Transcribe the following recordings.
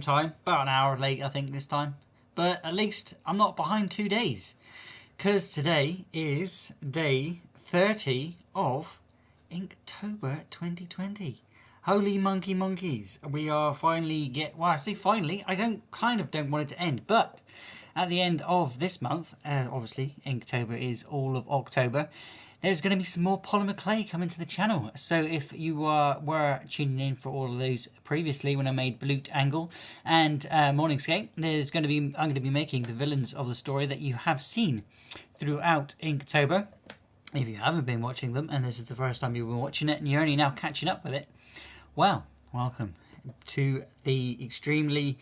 time, about an hour late, I think, this time. But at least I'm not behind 2 days. Because today is day 30 of Inktober 2020. Holy monkey monkeys. We are finally well, I say finally, I don't want it to end, but at the end of this month, obviously Inktober is all of October, there's going to be some more polymer clay coming to the channel. So if you were tuning in for all of those previously when I made Blute Angle and Morningscape, I'm going to be making the villains of the story that you have seen throughout Inktober. If you haven't been watching them and this is the first time you've been watching it and you're only now catching up with it, well, welcome to the extremely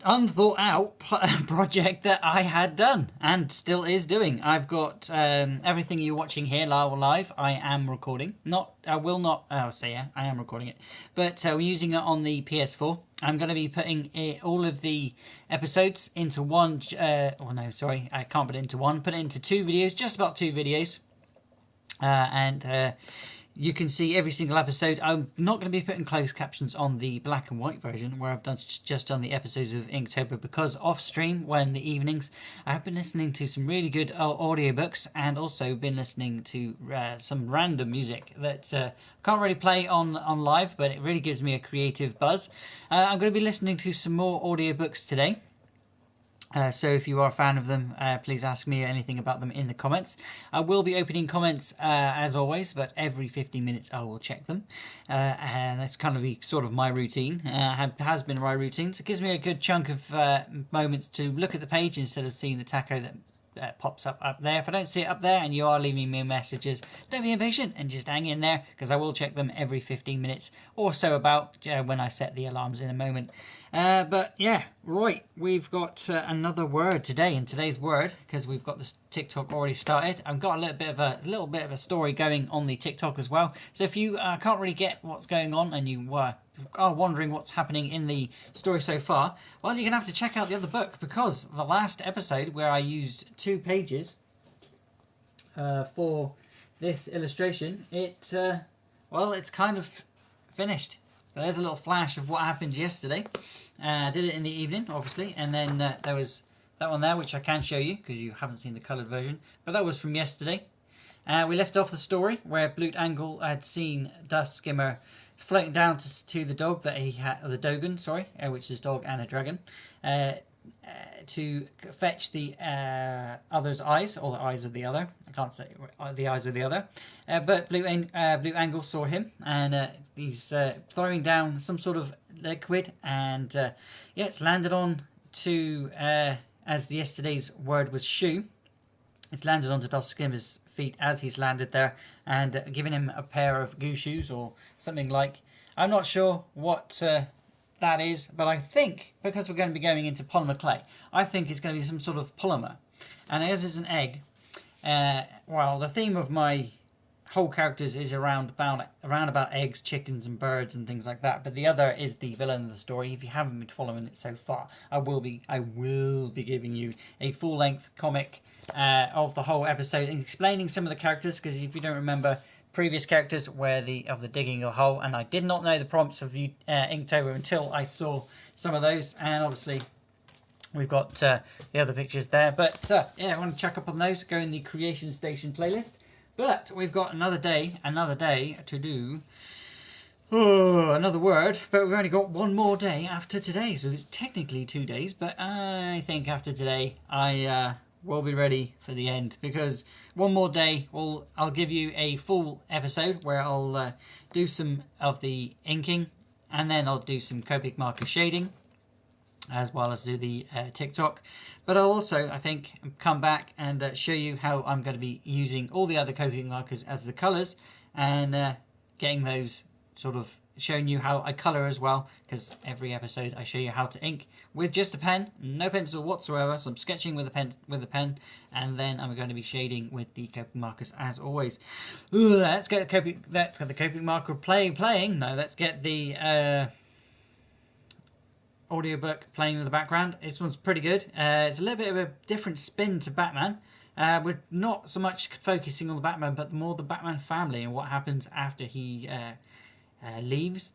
unthought out project that I had done and still is doing. I've got everything you're watching here live. I am recording. I am recording it, but we're using it on the PS4. I'm going to be putting all of the episodes into one. I can't put it into one. Put it into two videos, just about two videos, and you can see every single episode. I'm not going to be putting closed captions on the black and white version where I've just done the episodes of Inktober, because off stream, when the evenings, I've been listening to some really good audiobooks and also been listening to some random music that can't really play on live, but it really gives me a creative buzz. I'm going to be listening to some more audiobooks today. So if you are a fan of them, please ask me anything about them in the comments. I will be opening comments as always, but every 15 minutes I will check them. And that's kind of sort of my routine. Has been my routine. So it gives me a good chunk of moments to look at the page instead of seeing the taco that pops up there. If I don't see it up there and you are leaving me messages, don't be impatient and just hang in there, because I will check them every 15 minutes or so, about when I set the alarms in a moment. But yeah, right, we've got another word today, and today's word, because we've got this TikTok already started, I've got a little bit of a story going on the TikTok as well. So if you can't really get what's going on and you are wondering what's happening in the story so far, well, you're gonna have to check out the other book, because the last episode where I used 2 pages for this illustration, it's kind of finished. So there's a little flash of what happened yesterday. I did it in the evening, obviously, and then there was that one there, which I can show you because you haven't seen the coloured version. But that was from yesterday. We left off the story where Blute Angle had seen Dust Skimmer floating down to the dog that he had, the Dogan, which is dog and a dragon, to fetch the other's eyes, or the eyes of the other. I can't say the eyes of the other. But Blute Angle saw him, and he's throwing down some sort of liquid, and it's landed on to, as yesterday's word was shoe, it's landed onto Dust Skimmer's feet as he's landed there, and giving him a pair of goo shoes or something like. I'm not sure what that is, but I think, because we're going to be going into polymer clay, I think it's going to be some sort of polymer. And as it's an egg, the theme of my whole characters is around about eggs, chickens and birds and things like that, but the other is the villain of the story. If you haven't been following it so far, I will be giving you a full-length comic of the whole episode and explaining some of the characters, because if you don't remember previous characters where of the digging a hole, and I did not know the prompts of Inktober until I saw some of those, and obviously we've got the other pictures there. But I want to check up on those, go in the Creation Station playlist. But we've got another day to do another word, but we've only got one more day after today, so it's technically 2 days, but I think after today I will be ready for the end, because one more day I'll give you a full episode where I'll do some of the inking, and then I'll do some Copic marker shading, as well as do the TikTok. But I'll also, I think, come back and show you how I'm going to be using all the other Copic markers as the colours, and getting those sort of showing you how I colour as well, because every episode I show you how to ink with just a pen, no pencil whatsoever. So I'm sketching with a pen, and then I'm going to be shading with the Copic markers as always. Let's get the Copic marker playing. No, let's get the audiobook playing in the background. This one's pretty good. It's a little bit of a different spin to Batman. We're not so much focusing on the Batman, but more the Batman family and what happens after he leaves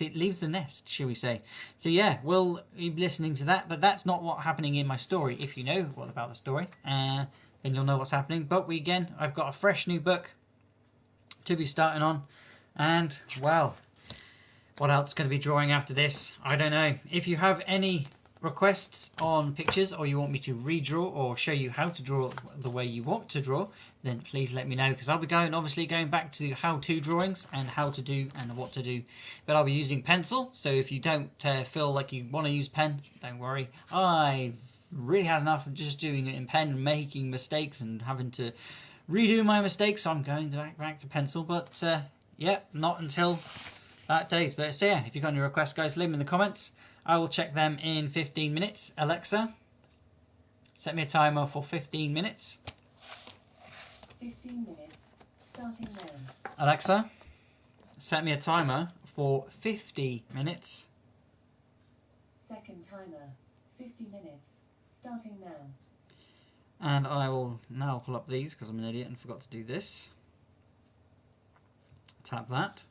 leaves the nest, shall we say. So yeah, we'll be listening to that, but that's not what's happening in my story. If you know what about the story, then you'll know what's happening. But I've got a fresh new book to be starting on, and well, what else going to be drawing after this? I don't know. If you have any requests on pictures, or you want me to redraw or show you how to draw the way you want to draw, then please let me know, because I'll be obviously going back to how-to drawings and how to do and what to do, but I'll be using pencil. So if you don't feel like you want to use pen, don't worry. I've really had enough of just doing it in pen and making mistakes and having to redo my mistakes, so I'm going back to pencil. But yeah, not until that day. But so yeah, if you've got any requests, guys, leave them in the comments. I will check them in 15 minutes. Alexa, set me a timer for 15 minutes. 15 minutes, starting now. Alexa, set me a timer for 50 minutes. Second timer, 50 minutes, starting now. And I will now pull up these, because I'm an idiot and forgot to do this. Tap that.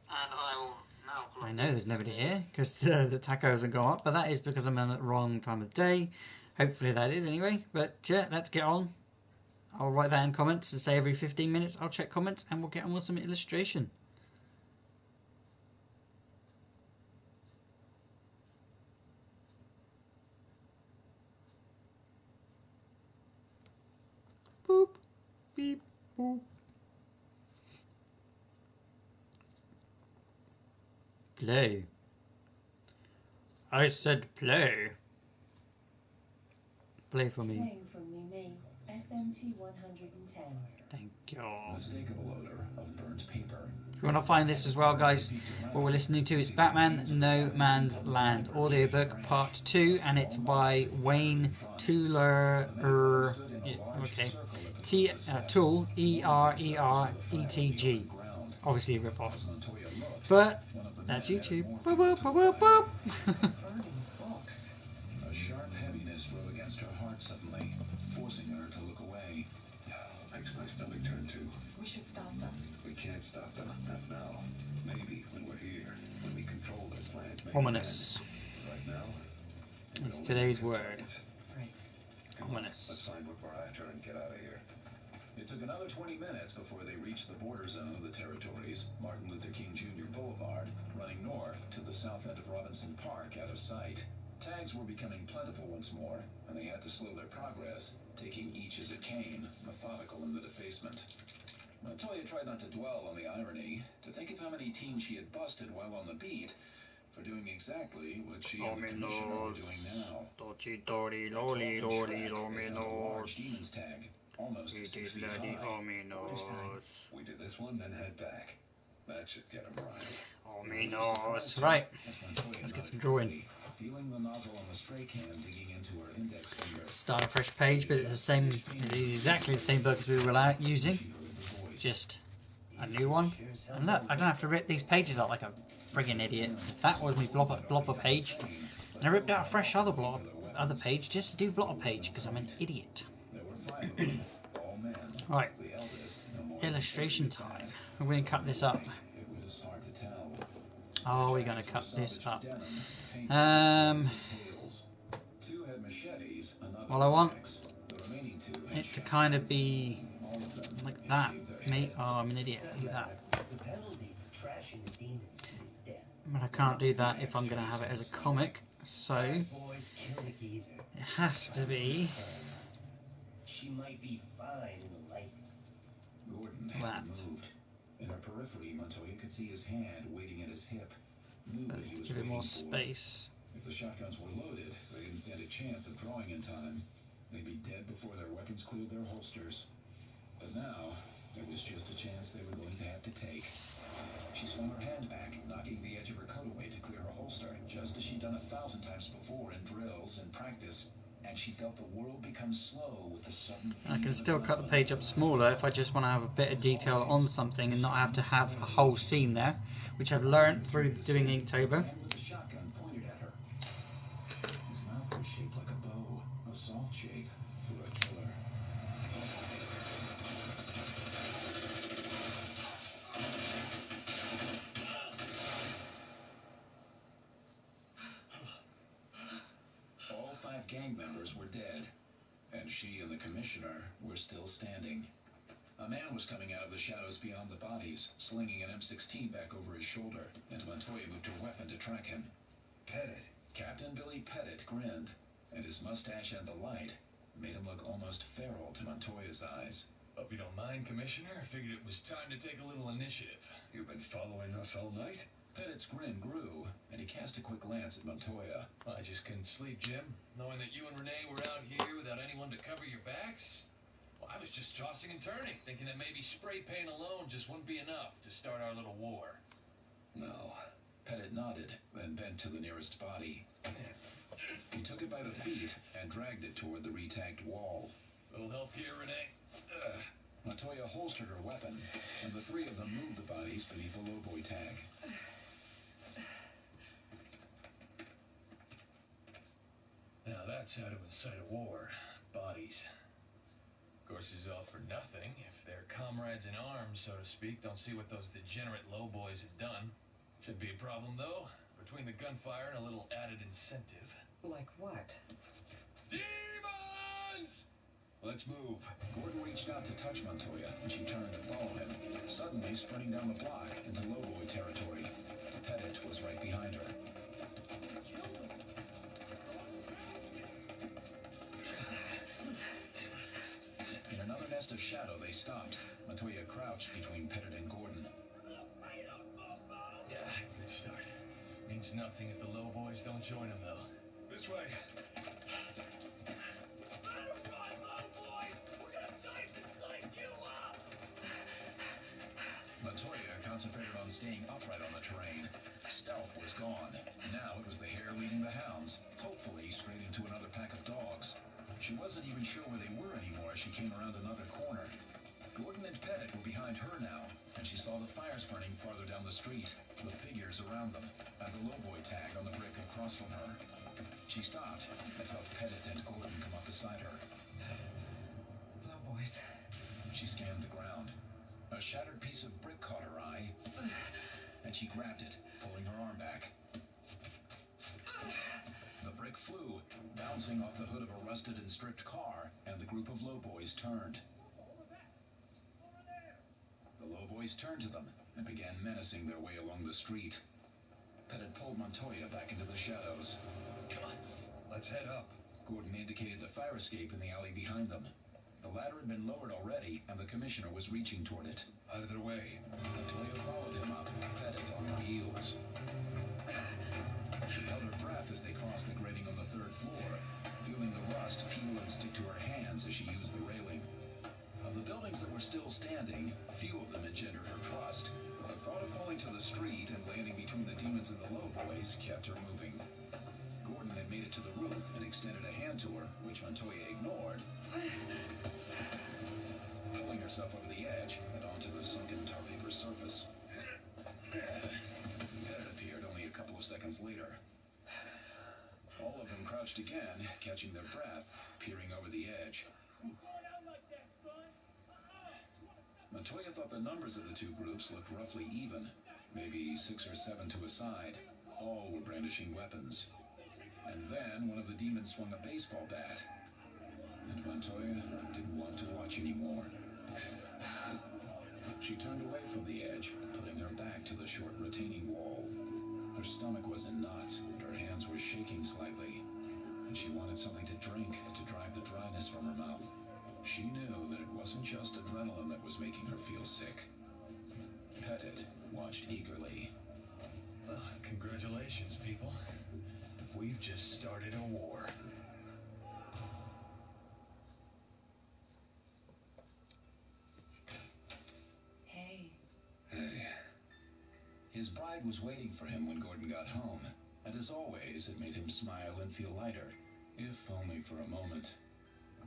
And I will now pull up. I know there's nobody here, because the taco hasn't gone up, but that is because I'm in the wrong time of day. Hopefully that is anyway. But yeah, let's get on. I'll write that in comments and say every 15 minutes I'll check comments and we'll get on with some illustration. Boop, beep, boop. Play. I said play. Play for me. Playing from me, SMT110. Thank you. Unmistakable odor of burnt paper. If you want to find this as well, guys, what we're listening to is Batman No Man's Land audiobook part 2, and it's by Wayne Tuller. Okay, Tool ERERETG. Obviously a rip-off, but that's YouTube. Boop, boop, boop, boop, boop. A sharp heaviness drove against her heart suddenly, forcing her to look away. Makes my stomach turn too. We should stop them. We can't stop them, not now. Maybe when we're here, when we control their plans. Ominous. Right now, It's today's word. Right. Ominous. Let's find what we're after and get out of here. It took another 20 minutes before they reached the border zone of the territories, Martin Luther King Jr. Boulevard, running north to the south end of Robinson Park, out of sight. Tags were becoming plentiful once more, and they had to slow their progress, taking each as it came, methodical in the defacement. Montoya tried not to dwell on the irony, to think of how many teens she had busted while on the beat, for doing exactly what she and the commissioner were doing now. Large demon's tag, almost 6 feet high. We did this one, then head back. That should get him right. Ominous. Right, let's get some drawing. Feeling the nozzle on the spray can digging into her index finger. Start a fresh page, but it's the same, it's exactly the same book as we were using, just a new one. And look, I don't have to rip these pages out like a friggin' idiot. That was my blobber page, and I ripped out a fresh other page just to do blotter page because I'm an idiot. Right, illustration time. We're going to cut this up. Oh, we're going to cut this up. Well, I want it to kind of be like that. Oh, I'm an idiot. Look at that. But I can't do that if I'm going to have it as a comic. So it has to be that. In her periphery, Montoya could see his hand waiting at his hip. Give it more space. If the shotguns were loaded, they didn't stand a chance of drawing in time. They'd be dead before their weapons cleared their holsters. But now, there was just a chance they were going to have to take. She swung her hand back, knocking the edge of her coat away to clear her holster, just as she'd done 1,000 times before in drills and practice. And she felt the world become slow with the sudden. I can still cut the page up smaller if I just want to have a bit of detail on something and not have to have a whole scene there, which I've learned through doing Inktober. With a shotgun pointed at her. His mouth was shaped like a bow, a soft shape for a killer. gang members were dead, and she and the commissioner were still standing. A man was coming out of the shadows beyond the bodies, slinging an M16 back over his shoulder, and Montoya moved her weapon to track him. Pettit. Captain Billy Pettit grinned, and his mustache and the light made him look almost feral to Montoya's eyes. Hope you don't mind, Commissioner. I figured it was time to take a little initiative. You've been following us all night? Pettit's grin grew, and he cast a quick glance at Montoya. I just couldn't sleep, Jim, knowing that you and Renee were out here without anyone to cover your backs. Well, I was just tossing and turning, thinking that maybe spray paint alone just wouldn't be enough to start our little war. No. Pettit nodded, then bent to the nearest body. He took it by the feet and dragged it toward the re-tagged wall. Little help here, Renee? Montoya holstered her weapon, and the three of them moved the bodies beneath a lowboy tag. Now that's how to incite a war. Bodies. Of course, this is all for nothing if their comrades in arms, so to speak, don't see what those degenerate lowboys have done. Should be a problem, though, between the gunfire and a little added incentive. Like what? Demons! Let's move. Gordon reached out to touch Montoya, and she turned to follow him, suddenly sprinting down the block into lowboy territory. Pettit was right behind her. In another nest of shadow, they stopped. Montoya crouched between Pettit and Gordon. Yeah, good start. Means nothing if the lowboys don't join them, though. This way. Montoya concentrated on staying upright on the terrain. Stealth was gone. Now it was the hare leading the hounds, hopefully straight into another pack of dogs. She wasn't even sure where they were anymore as she came around another corner. Gordon and Pettit were behind her now, and she saw the fires burning farther down the street, the figures around them, and the lowboy tag on the brick across from her. She stopped and felt Pettit and Gordon come up beside her. Lowboys. She scanned the ground. A shattered piece of brick caught her eye, and she grabbed it, pulling her arm back. The brick flew, bouncing off the hood of a rusted and stripped car, and the group of lowboys turned. The lowboys turned to them and began menacing their way along the street. Pettit pulled Montoya back into the shadows. Come on, let's head up. Gordon indicated the fire escape in the alley behind them. The ladder had been lowered already, and the commissioner was reaching toward it. Out of their way. Montoya followed him up, Pettit on her heels. She held her breath as they crossed the grating on the third floor, feeling the rust peel and stick to her hands as she used the railing. Of the buildings that were still standing, few of them engendered her trust. The thought of falling to the street and landing between the demons and the lowboys kept her moving. Gordon had made it to the roof and extended a hand to her, which Montoya ignored, pulling herself over the edge and onto the sunken tar paper surface. Pettit appeared only a couple of seconds later. All of them crouched again, catching their breath, peering over the edge. Montoya thought the numbers of the two groups looked roughly even, maybe 6 or 7 to a side. All were brandishing weapons. And then one of the demons swung a baseball bat, and Montoya didn't want to watch anymore. She turned away from the edge, putting her back to the short retaining wall. Her stomach was in knots, and her hands were shaking slightly, and she wanted something to drink to drive the dryness from her mouth. She knew that it wasn't just adrenaline that was making her feel sick. Pettit watched eagerly. Congratulations, people. We've just started a war. Hey. Hey. His bride was waiting for him when Gordon got home, and as always, it made him smile and feel lighter, if only for a moment.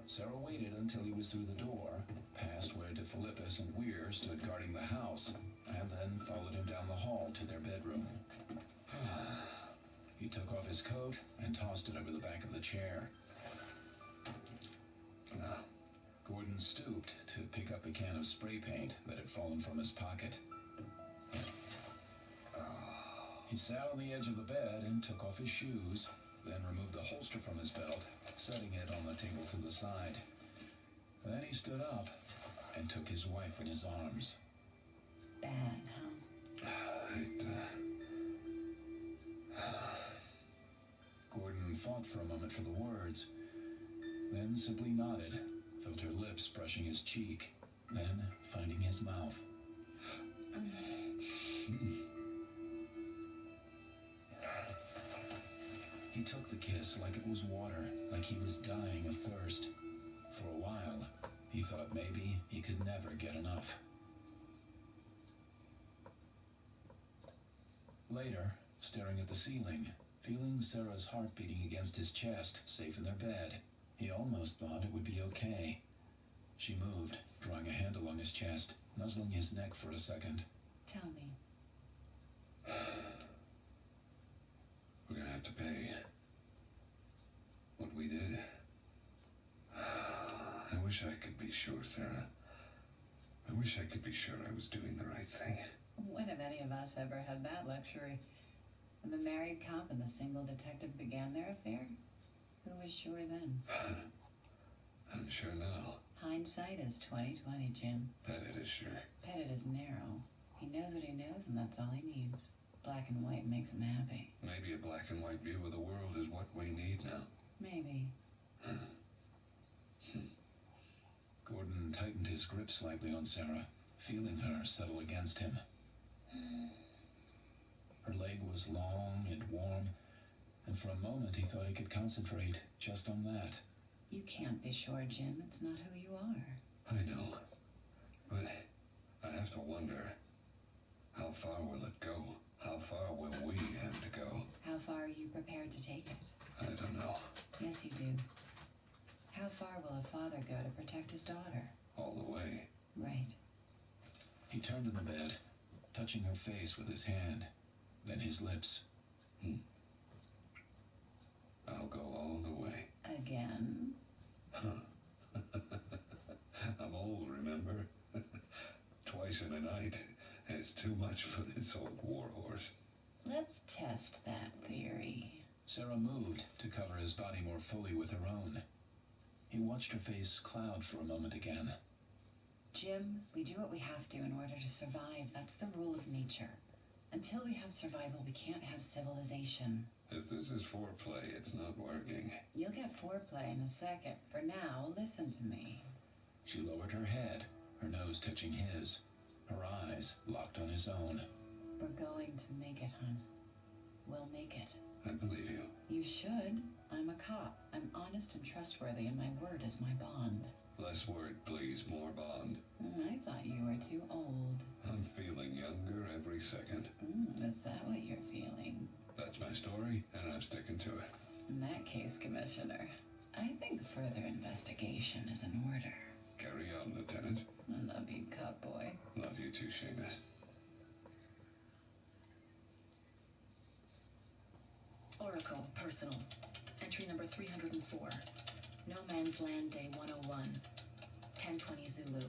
Sarah waited until he was through the door, past where DeFilippis and Weir stood guarding the house, and then followed him down the hall to their bedroom. He took off his coat and tossed it over the back of the chair. Gordon stooped to pick up the can of spray paint that had fallen from his pocket. He sat on the edge of the bed and took off his shoes, then removed the holster from his belt, setting it on the table to the side. Then he stood up and took his wife in his arms. Bad, huh? Gordon fought for a moment for the words, then simply nodded, felt her lips brushing his cheek, then finding his mouth. He took the kiss like it was water, like he was dying of thirst. For a while, he thought maybe he could never get enough. Later, staring at the ceiling, feeling Sarah's heart beating against his chest, safe in their bed, he almost thought it would be okay. She moved, drawing a hand along his chest, nuzzling his neck for a second. Tell me. We're gonna have to pay what we did. I wish I could be sure, Sarah. I wish I could be sure I was doing the right thing. When have any of us ever had that luxury? When the married cop and the single detective began their affair? Who was sure then? I'm sure now. Hindsight is 20/20, Jim. Pettit is sure. Pettit is narrow. He knows what he knows, and that's all he needs. Black and white makes him happy. Maybe a black and white view of the world is what we need now. Maybe. Gordon tightened his grip slightly on Sarah, feeling her settle against him. Her leg was long and warm, and for a moment he thought he could concentrate just on that. You can't be sure, Jim. It's not who you are. I know. But I have to wonder, how far will it go? How far will we have to go? How far are you prepared to take it? I don't know. Yes, you do. How far will a father go to protect his daughter? All the way. Right. He turned in the bed, touching her face with his hand, then his lips. I'll go all the way. Again? I'm old, remember? Twice in a night is too much for this old warhorse. Let's test that theory. Sarah moved to cover his body more fully with her own. He watched her face cloud for a moment again. Jim, we do what we have to in order to survive. That's the rule of nature. Until we have survival, we can't have civilization. If this is foreplay, it's not working. You'll get foreplay in a second. For now, listen to me. She lowered her head, her nose touching his, her eyes locked on his own. We're going to make it, hon. We'll make it. I believe you. You should. I'm a cop. I'm honest and trustworthy, and my word is my bond. Less word, please, more bond. I thought you were too old. I'm feeling younger every second. Is that what you're feeling? That's my story, and I'm sticking to it. In that case, Commissioner, I think further investigation is in order. Carry on, Lieutenant. I love you, cop boy. Love you too, Seamus. Oracle, personal. Entry number 304. No Man's Land, Day 101. 10:20 Zulu.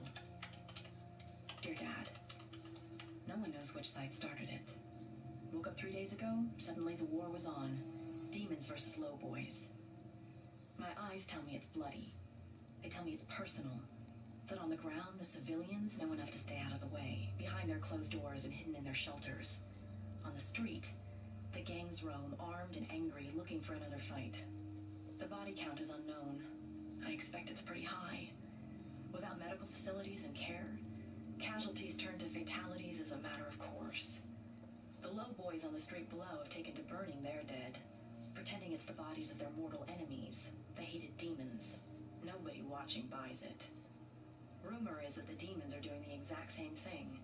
Dear Dad, no one knows which side started it. Woke up 3 days ago, suddenly the war was on. Demons versus low boys. My eyes tell me it's bloody. They tell me it's personal. That on the ground, the civilians know enough to stay out of the way, behind their closed doors and hidden in their shelters. On the street, the gangs roam, armed and angry, looking for another fight. The body count is unknown. I expect it's pretty high. Without medical facilities and care, casualties turn to fatalities as a matter of course. The low boys on the street below have taken to burning their dead, pretending it's the bodies of their mortal enemies, the hated demons. Nobody watching buys it. Rumor is that the demons are doing the exact same thing,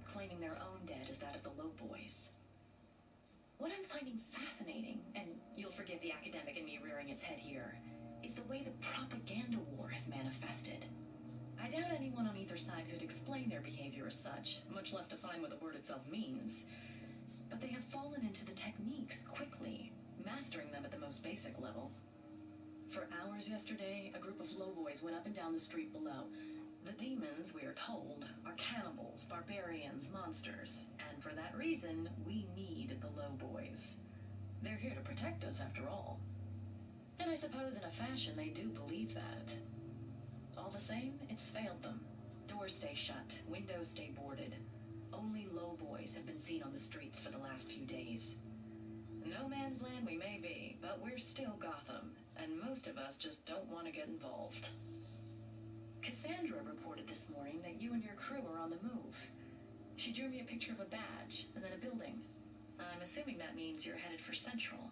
claiming their own dead as that of the low boys. What I'm finding fascinating, and you'll forgive the academic in me rearing its head here, is the way the propaganda war has manifested. I doubt anyone on either side could explain their behavior as such, much less define what the word itself means. But they have fallen into the techniques quickly, mastering them at the most basic level. For hours yesterday, a group of lowboys went up and down the street below. The demons, we are told, are cannibals, barbarians, monsters, and for that reason, we need the lowboys. They're here to protect us, after all. And I suppose in a fashion they do believe that. All the same, it's failed them. Doors stay shut, windows stay boarded. Only lowboys have been seen on the streets for the last few days. No man's land we may be, but we're still Gotham, and most of us just don't want to get involved. Cassandra reported this morning that you and your crew are on the move. She drew me a picture of a badge and then a building. I'm assuming that means you're headed for Central.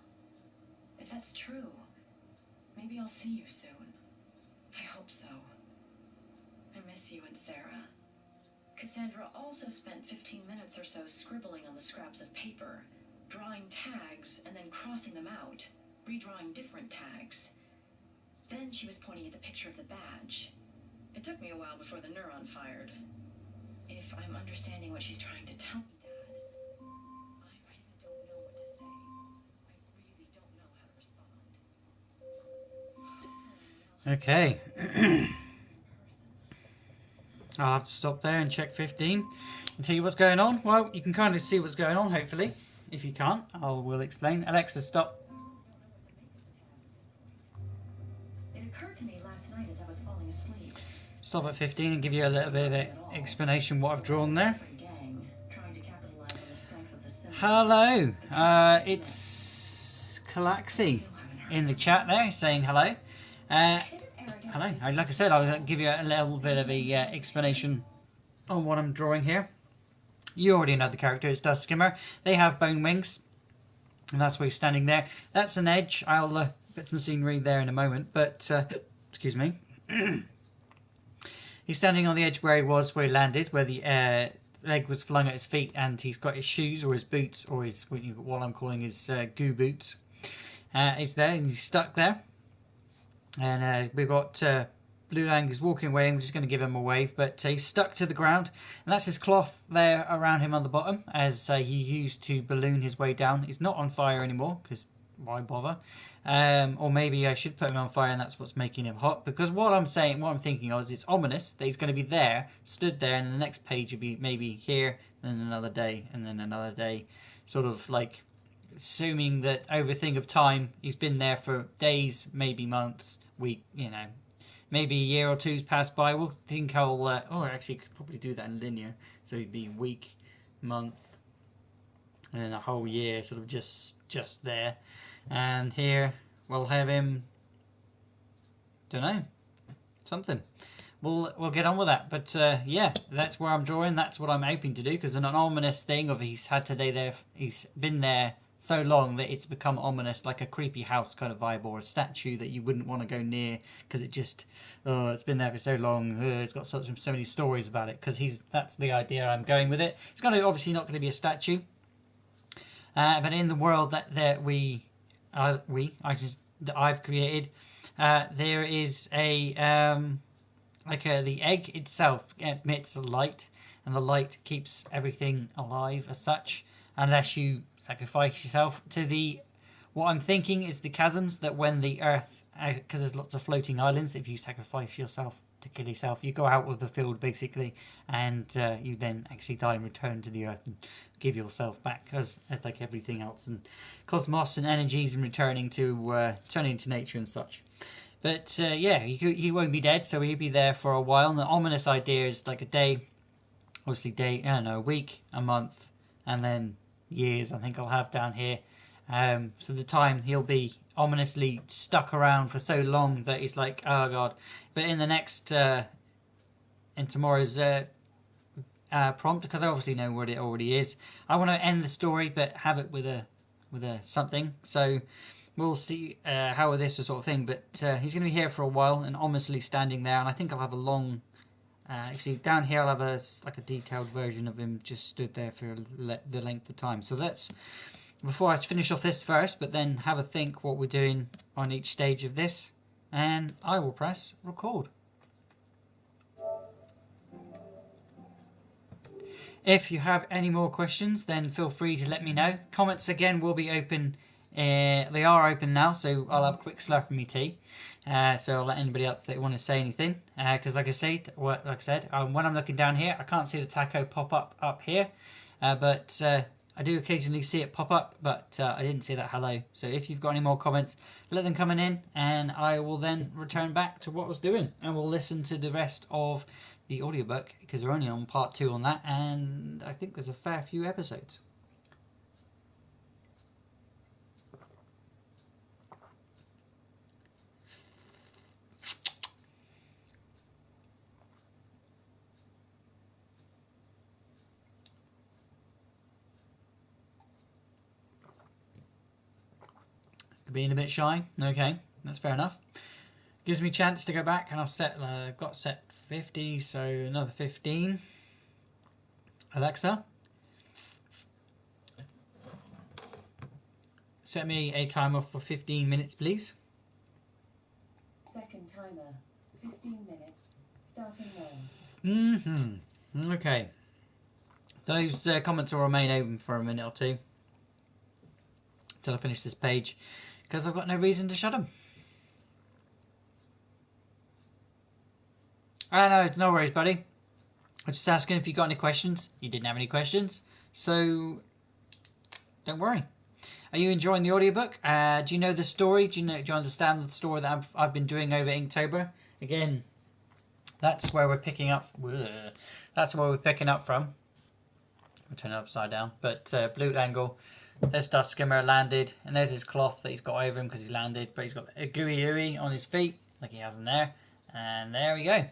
If that's true, maybe I'll see you soon. I hope so. I miss you and Sarah. Cassandra also spent 15 minutes or so scribbling on the scraps of paper, drawing tags and then crossing them out, redrawing different tags. Then she was pointing at the picture of the badge. It took me a while before the neuron fired. If I'm understanding what she's trying to tell me, Dad, I really don't know what to say. I really don't know how to respond. Okay. I'll have to stop there and check 15 and tell you what's going on. Well, you can kind of see what's going on, hopefully. If you can't, I will explain. Alexa, stop. It occurred to me last night as I was falling asleep. Stop at 15 and give you a little bit of an explanation what I've drawn there. Hello, it's Calaxy in the chat there saying hello. Hello, like I said, I'll give you a little bit of a explanation on what I'm drawing here. You already know the character, it's Dust Skimmer. They have bone wings, and that's why he's standing there. That's an edge. I'll get some scenery there in a moment, but excuse me. He's standing on the edge where he was, where he landed, where the leg was flung at his feet, and he's got his shoes or his boots or his what I'm calling his goo boots. He's there and he's stuck there. And we've got Blue Lang who's walking away. I'm just going to give him a wave, but he's stuck to the ground, and that's his cloth there around him on the bottom, as he used to balloon his way down. He's not on fire anymore, because why bother? Or maybe I should put him on fire, and that's what's making him hot. Because what I'm thinking of is it's ominous that he's going to be there, stood there, and the next page will be maybe here, then another day, and then another day, sort of like assuming that over a thing of time he's been there for days, maybe months, week, maybe a year or two's passed by. We'll think I'll actually could probably do that in linear, so it'd be week, month, and then a whole year, sort of just there. And here we'll have him, don't know, something. We'll get on with that. But yeah, that's where I'm drawing. That's what I'm hoping to do, because an ominous thing of he's been there so long that it's become ominous, like a creepy house kind of vibe, or a statue that you wouldn't want to go near because it just it's been there for so long. It's got so many stories about it, because that's the idea I'm going with it. It's obviously not going to be a statue, but in the world that I've created, there is the egg itself emits light, and the light keeps everything alive as such, unless you sacrifice yourself to what I'm thinking is the chasms, that when the earth, because there's lots of floating islands, if you sacrifice yourself to kill yourself, you go out of the field basically, and you then actually die and return to the earth and give yourself back, because it's like everything else, and cosmos and energies, and turning into nature and such. But yeah, he won't be dead, so he'll be there for a while. And the ominous idea is like a day, obviously a week, a month, and then years I think I'll have down here. So the time he'll be ominously stuck around for so long that it's like, oh god. But in the next, in tomorrow's prompt, because I obviously know what it already is, I want to end the story but have it with a something. So we'll see how this sort of thing. But he's going to be here for a while and ominously standing there, and I think I'll have a long. Actually, down here I'll have a detailed version of him just stood there for the length of time. So that's before I finish off this first, but then have a think what we're doing on each stage of this, and I will press record. If you have any more questions, then feel free to let me know. Comments again will be open. They are open now, so I'll have a quick slurp of my tea. So I'll let anybody else that want to say anything. Because like I said, when I'm looking down here, I can't see the taco pop up here. But I do occasionally see it pop up, but I didn't see that hello. So if you've got any more comments, let them come in, and I will then return back to what I was doing, and we'll listen to the rest of the audiobook, because we're only on part 2 on that, and I think there's a fair few episodes. Being a bit shy, okay, that's fair enough. Gives me a chance to go back, and I've got set 50, so another 15. Alexa, set me a timer for 15 minutes, please. Second timer, 15 minutes, starting now. Okay. Those comments will remain open for a minute or two till I finish this page, because I've got no reason to shut them. No, no worries, buddy. I was just asking if you got any questions. You didn't have any questions, so don't worry. Are you enjoying the audiobook? Do you know the story? Do you understand the story that I've been doing over Inktober? Again, that's where we're picking up. That's where we're picking up from. I'll turn it upside down. But Blue Angle, there's Dust Skimmer landed, and there's his cloth that he's got over him because he's landed. But he's got a gooey ooey on his feet, like he has in there. And there we go.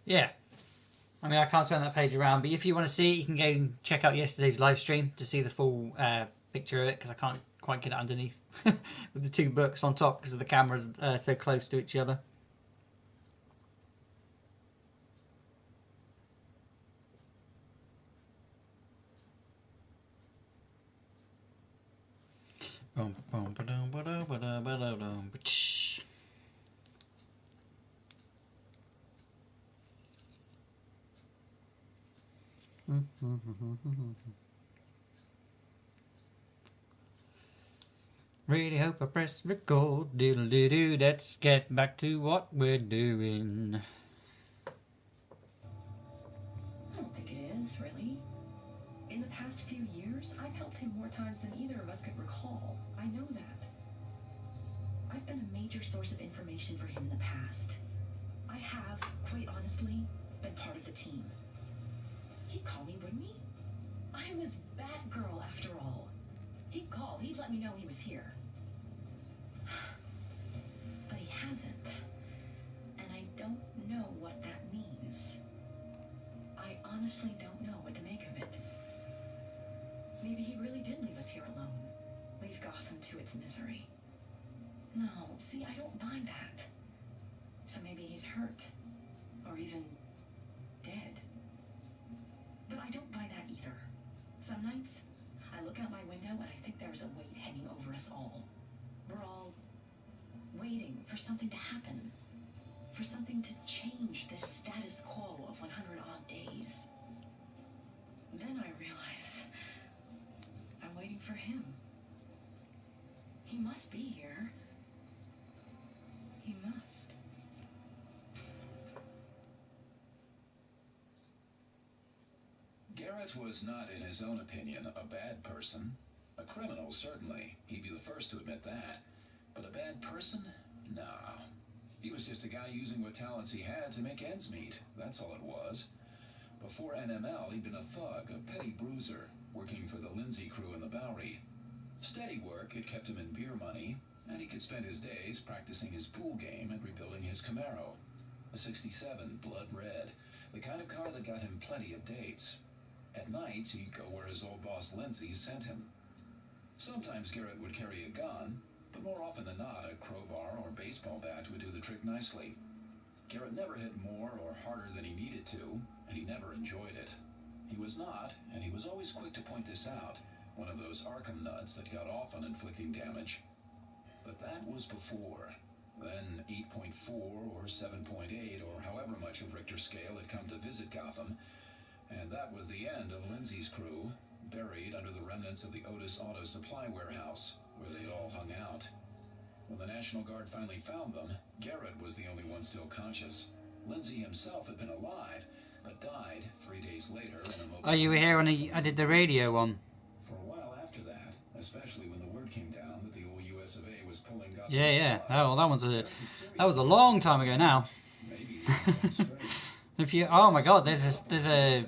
Yeah. I mean, I can't turn that page around, but if you want to see it, you can go and check out yesterday's live stream to see the full picture of it, because I can't quite get it underneath with the 2 books on top because the cameras so close to each other. Really hope I press record. Doodle doo doo. Let's get back to what we're doing. I don't think it is, really. In the past few years, I've helped him more times than either of us could recall. I know that. I've been a major source of information for him in the past. I have, quite honestly, been part of the team. He'd call me, wouldn't he? I was Batgirl, after all. He'd call, he'd let me know he was here. But he hasn't. And I don't know what that means. I honestly don't know what to make of it. Maybe he really did leave us here alone. Leave Gotham to its misery. No, see, I don't buy that. So maybe he's hurt. Or even dead. But I don't buy that either. Some nights, I look out my window and I think there's a weight hanging over us all. We're all waiting for something to happen. For something to change this status quo of 100 odd days. Then I realize I'm waiting for him. He must be here. He must. Garrett was not, in his own opinion, a bad person. A criminal, certainly. He'd be the first to admit that. But a bad person? Nah. He was just a guy using what talents he had to make ends meet. That's all it was. Before NML, he'd been a thug, a petty bruiser, working for the Lindsay crew in the Bowery. Steady work had kept him in beer money, and he could spend his days practicing his pool game and rebuilding his Camaro. A 67, blood red, the kind of car that got him plenty of dates. At nights, he'd go where his old boss Lindsay sent him. Sometimes Garrett would carry a gun, but more often than not, a crowbar or baseball bat would do the trick nicely. Garrett never hit more or harder than he needed to, and he never enjoyed it. He was not, and he was always quick to point this out, one of those Arkham nuts that got off on inflicting damage. But that was before. Then 8.4 or 7.8 or however much of Richter's scale had come to visit Gotham, and that was the end of Lindsay's crew, buried under the remnants of the Otis Auto Supply warehouse, where they'd all hung out. When the National Guard finally found them, Garrett was the only one still conscious. Lindsay himself had been alive, but died 3 days later in a mobile Oh, you were here when hospital I did the radio one. For a while after that, especially when the word came down that the old US of A was pulling Gotham's Yeah, yeah. plug, Oh, well, Garrett could that was a seriously long consider time ago now. maybe even going straight. If you, oh my God, there's a,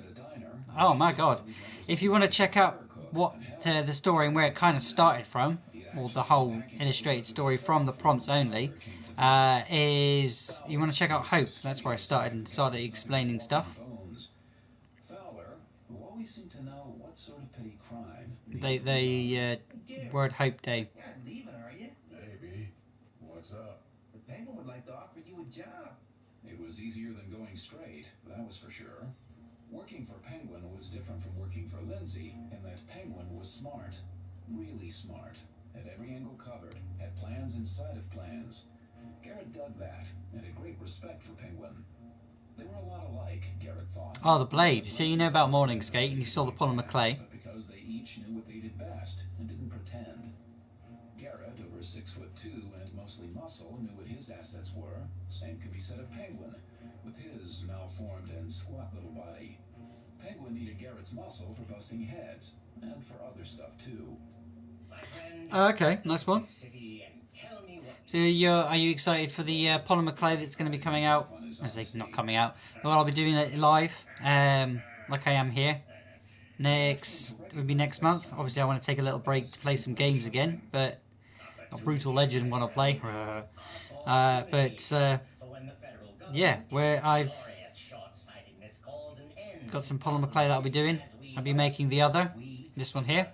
oh my God, if you want to check out what the story and where it kind of started from, or the whole illustrated story from the prompts only, is you want to check out Hope. That's where I started and started explaining stuff. Fowler, who always seemed to know what sort of petty crime. They word Hope Day. You're not leaving, are you? Maybe. What's up? The Penguin would like to offer you a job. It was easier than going straight, that was for sure. Working for Penguin was different from working for Lindsay in that Penguin was smart. Really smart. Had every angle covered. Had plans inside of plans. Garrett dug that and had great respect for Penguin. They were a lot alike, Garrett thought. Oh, the Blade. So you know about Morning Skate and you saw the polymer clay. But because they each knew what they did best and didn't pretend. Garrett, over 6'2" and mostly muscle, knew what his assets were. Same could be said of Penguin, with his malformed and squat little body. Penguin needed Garrett's muscle for busting heads, and for other stuff too. Okay, nice one. So are you excited for the polymer clay that's going to be coming out? I say not coming out. Well, I'll be doing it live, like I am here. Would be next month. Obviously, I want to take a little break to play some games again, but not Brutal Legend want to play. Yeah, where I've got some polymer clay that I'll be doing. I'll be making the other, this one here.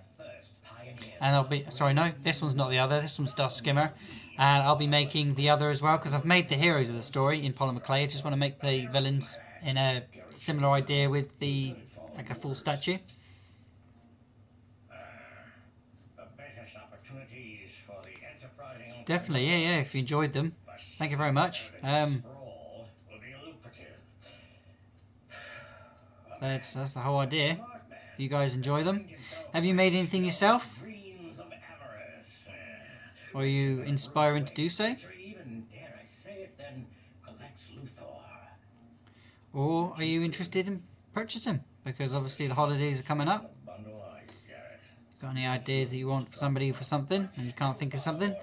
And I'll be, sorry, no, this one's not the other, this one's Dust Skimmer. And I'll be making the other as well, because I've made the heroes of the story in polymer clay. I just want to make the villains in a similar idea with the, like a full statue. Definitely, yeah, if you enjoyed them. Thank you very much. That's the whole idea. You guys enjoy them. Have you made anything yourself? Or are you inspiring to do so? Or are you interested in purchasing? Because obviously the holidays are coming up. Got any ideas that you want somebody for something and you can't think of something?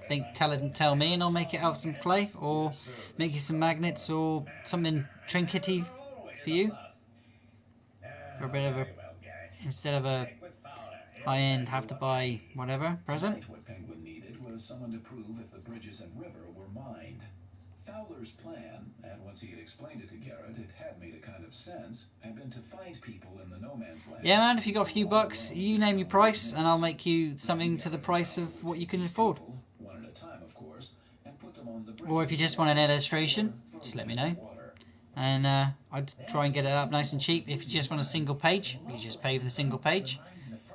Tell me and I'll make it out of some clay or make you some magnets or something trinkety for you. For a bit of a, instead of a high-end have to buy whatever present. What Penguin needed was someone to prove if the bridges and river were mined. Fowler's plan, and once he had explained it to Garrett, it had made a kind of sense, had been to find people in the no man's land. Yeah, man, if you got a few bucks, you name your price, and I'll make you something to the price of what you can afford. One at a time, of course, and put them on the bridges. Or if you just want an illustration, just let me know. And I'd try and get it up nice and cheap. If you just want a single page, you just pay for the single page.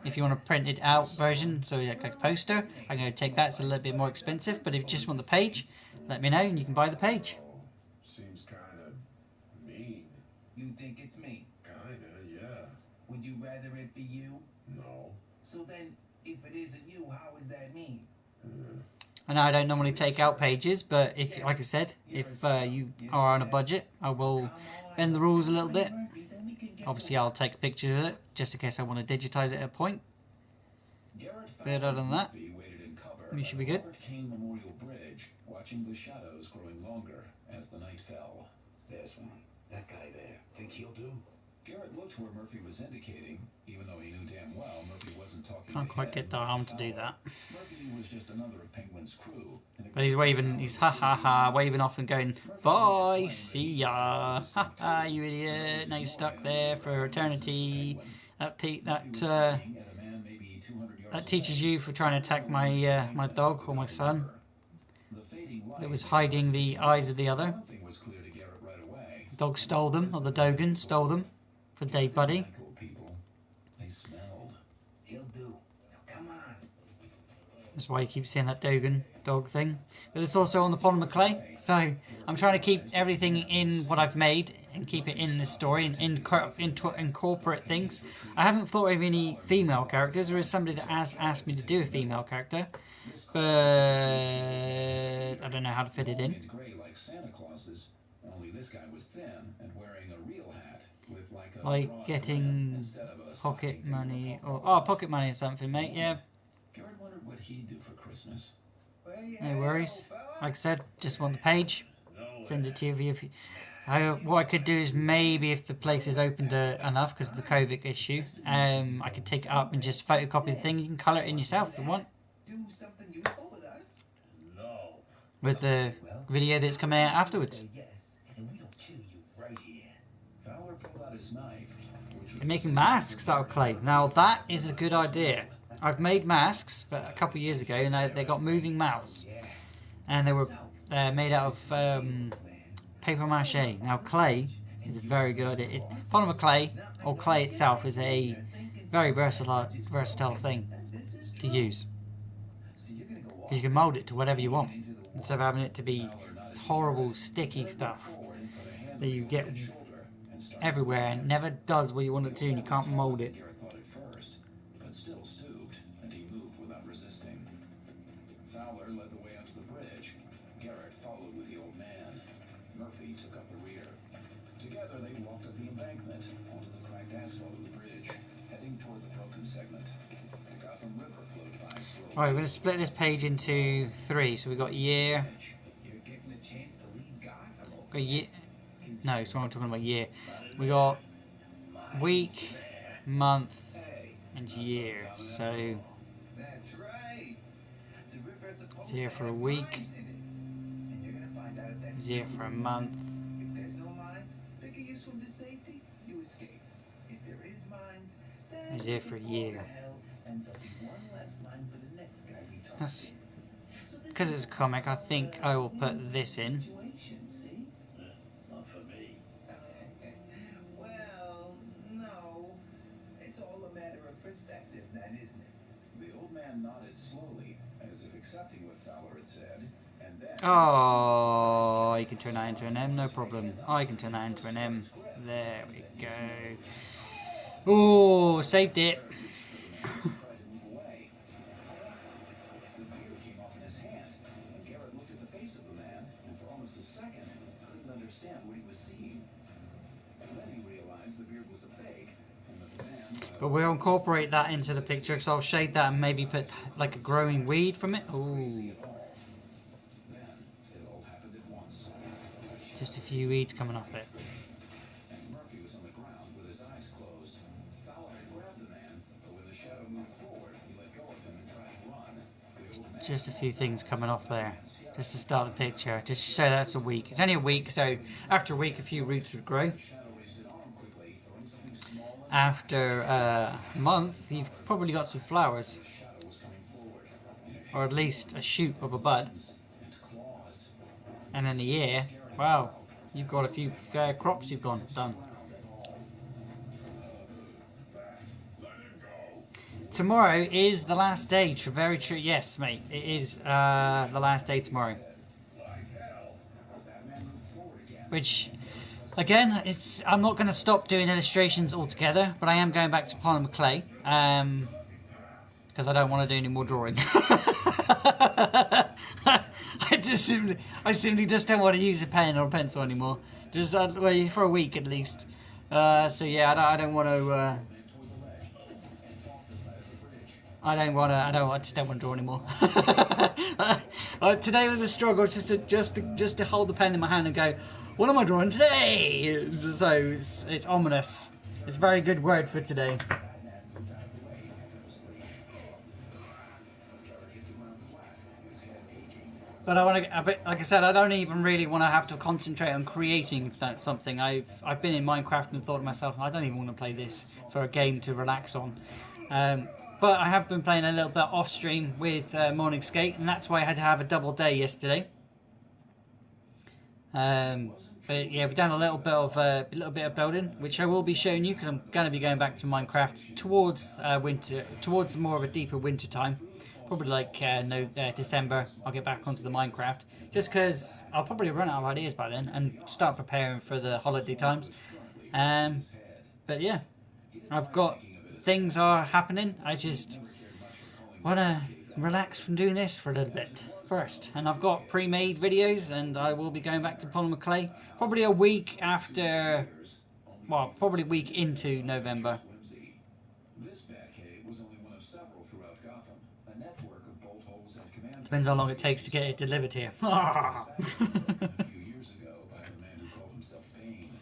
If you want a printed out version, so like a poster, I'm going to take that. It's a little bit more expensive. But if you just want the page, let me know and you can buy the page. Seems kind of mean. You think it's me? Kinda, yeah. Would you rather it be you? No. So then, if it isn't you, how is that mean? I know I don't normally take out pages, but if, like I said, if you are on a budget, I will bend the rules a little bit. Obviously, I'll take pictures of it, just in case I want to digitize it at a point. But other than that, you should be good. Memorial Bridge, watching the shadows growing longer as the night fell. There's one. That guy there. Think he'll do? Garrett looked where Murphy was indicating, even though he knew damn well Murphy wasn't talking. Can't quite get the arm to do that. Murphy was just another of Penguin's crew. But he's waving, he's ha ha ha, waving off and going, bye, see ya, ha ha, you idiot, now you're stuck there for eternity. That teaches you for trying to attack my my dog or my son. That was hiding the eyes of the other. The dog stole them, or the Dogan stole them for Dave Buddy. That's why you keep seeing that Dogan dog thing. But it's also on the polymer clay. So I'm trying to keep everything in what I've made and keep it in this story and incorporate things. I haven't thought of any female characters. There is somebody that has asked me to do a female character. But I don't know how to fit it in. Only this guy was thin and wearing a real hat. with like a like broad getting brim instead of a pocket stocking money thing with or a pocket money or something, mate. Yeah, Garrett wondered what he'd do for Christmas. no worries. Like I said, just want the page. Send it to you if you. What I could do is maybe if the place is opened enough because of the COVID issue, I could take it up and just photocopy the thing. You can colour it in yourself if you want. Do something useful with us? No. With the video that's coming out afterwards. Say yes, and we don't kill you right here. Fowler pulled out his knife, which was They're making masks out of clay. Now that is a good idea. I've made masks a couple of years ago, and they got moving mouths, and they were made out of paper mache. Now clay is a very good idea. Polymer clay or clay itself is a very versatile thing to use because you can mold it to whatever you want instead of having it to be this horrible sticky stuff that you get everywhere and never does what you want it to, and you can't mold it. Garrett thought at first, but still stooped, and he moved without resisting. Fowler led the way out to the bridge. Garrett followed with the old man. Murphy took up the rear. Together they walked up the embankment onto the cracked asphalt of the bridge, heading toward the broken segment. The Gotham River flowed by slowly. Alright, we're going to split this page into 3. So we've got year. You're getting a chance to leave Gotham. Got year. No, so I'm talking about year. We got week, month, and year. So That's right. The river's supposed it's here to for a have week. mines in it. And you're gonna find out if that's It's here true for a or not. month. If there's no mines, figure you swim to safety, you escape. If there is mines, then It's here you for a can fall year. to hell, and there'll be one less mine for the next guy we toss That's in. So this because is it's a comic. I think I will put this in. situation, see? Not for me. Well, no. It's all a matter of perspective, then, isn't it? The old man nodded slowly, as if accepting what Fowler had said, and then... Oh, you can turn that into an M, no problem. I can turn that into an M. There we go. Oh, saved it. tried to move away. The beard came off in his hand, and Garrett looked at the face of the man, and for almost a second, couldn't understand what he was seeing. Then he realized the beard was a fake, and that the man... But we'll incorporate that into the picture, so I'll shade that and maybe put like a growing weed from it. Ooh, Then it all happened at once. just a few weeds coming off it. And Murphy was on the ground with his eyes closed. Fowler had grabbed the man, but when the shadow moved forward, he let go of him and tried to run. The old man Just a few things coming off there, just to start the picture, just to show that's a week. It's only a week, so after a week, a few roots would grow. shadow raised an arm quickly, throwing something small and After a month, you've probably got some flowers, the shadow was coming forward. or at least a shoot of a bud. And claws. And in a year, wow, you've got a few fair crops you've done. Tomorrow is the last day. Very true. Yes, mate. It is the last day tomorrow. Which, again, I'm not going to stop doing illustrations altogether, but I am going back to polymer clay because I don't want to do any more drawing. I simply just don't want to use a pen or a pencil anymore. Just well, for a week at least. So yeah, I don't want to. I just don't want to draw anymore. Today was a struggle just to hold the pen in my hand and go, what am I drawing today? So it's ominous. It's a very good word for today. But I want to, like I said, I don't even really want to have to concentrate on creating something. I've been in Minecraft and thought to myself, I don't even want to play this for a game to relax on. But I have been playing a little bit off stream with Morning Skate, and that's why I had to have a double day yesterday. But yeah, we've done a little bit of building, which I will be showing you because I'm going to be going back to Minecraft towards winter, towards more of a deeper winter time. Probably like December, I'll get back onto the Minecraft, just because I'll probably run out of ideas by then and start preparing for the holiday times. But yeah, I've got things are happening. I just want to relax from doing this for a little bit first. And I've got pre-made videos, and I will be going back to polymer clay probably a week after well, probably week into November. This Batcave was only one of several throughout Gotham. A network of bolt holes and command. Depends how long it takes to get it delivered here. A few years ago by the man who called himself Bane.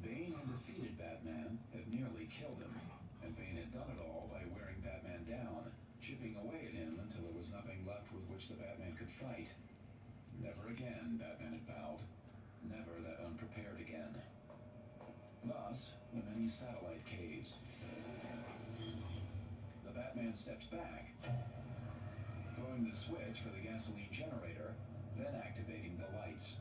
Bane had defeated Batman, had nearly killed him, and Bane had done it all by wearing Batman down, chipping away at him until there was nothing left with which the Batman could fight. Never again, Batman had vowed. Never that unprepared again. Thus, the many satellite caves. The Batman stepped back, throwing the switch for the gasoline generator, then activating the lights.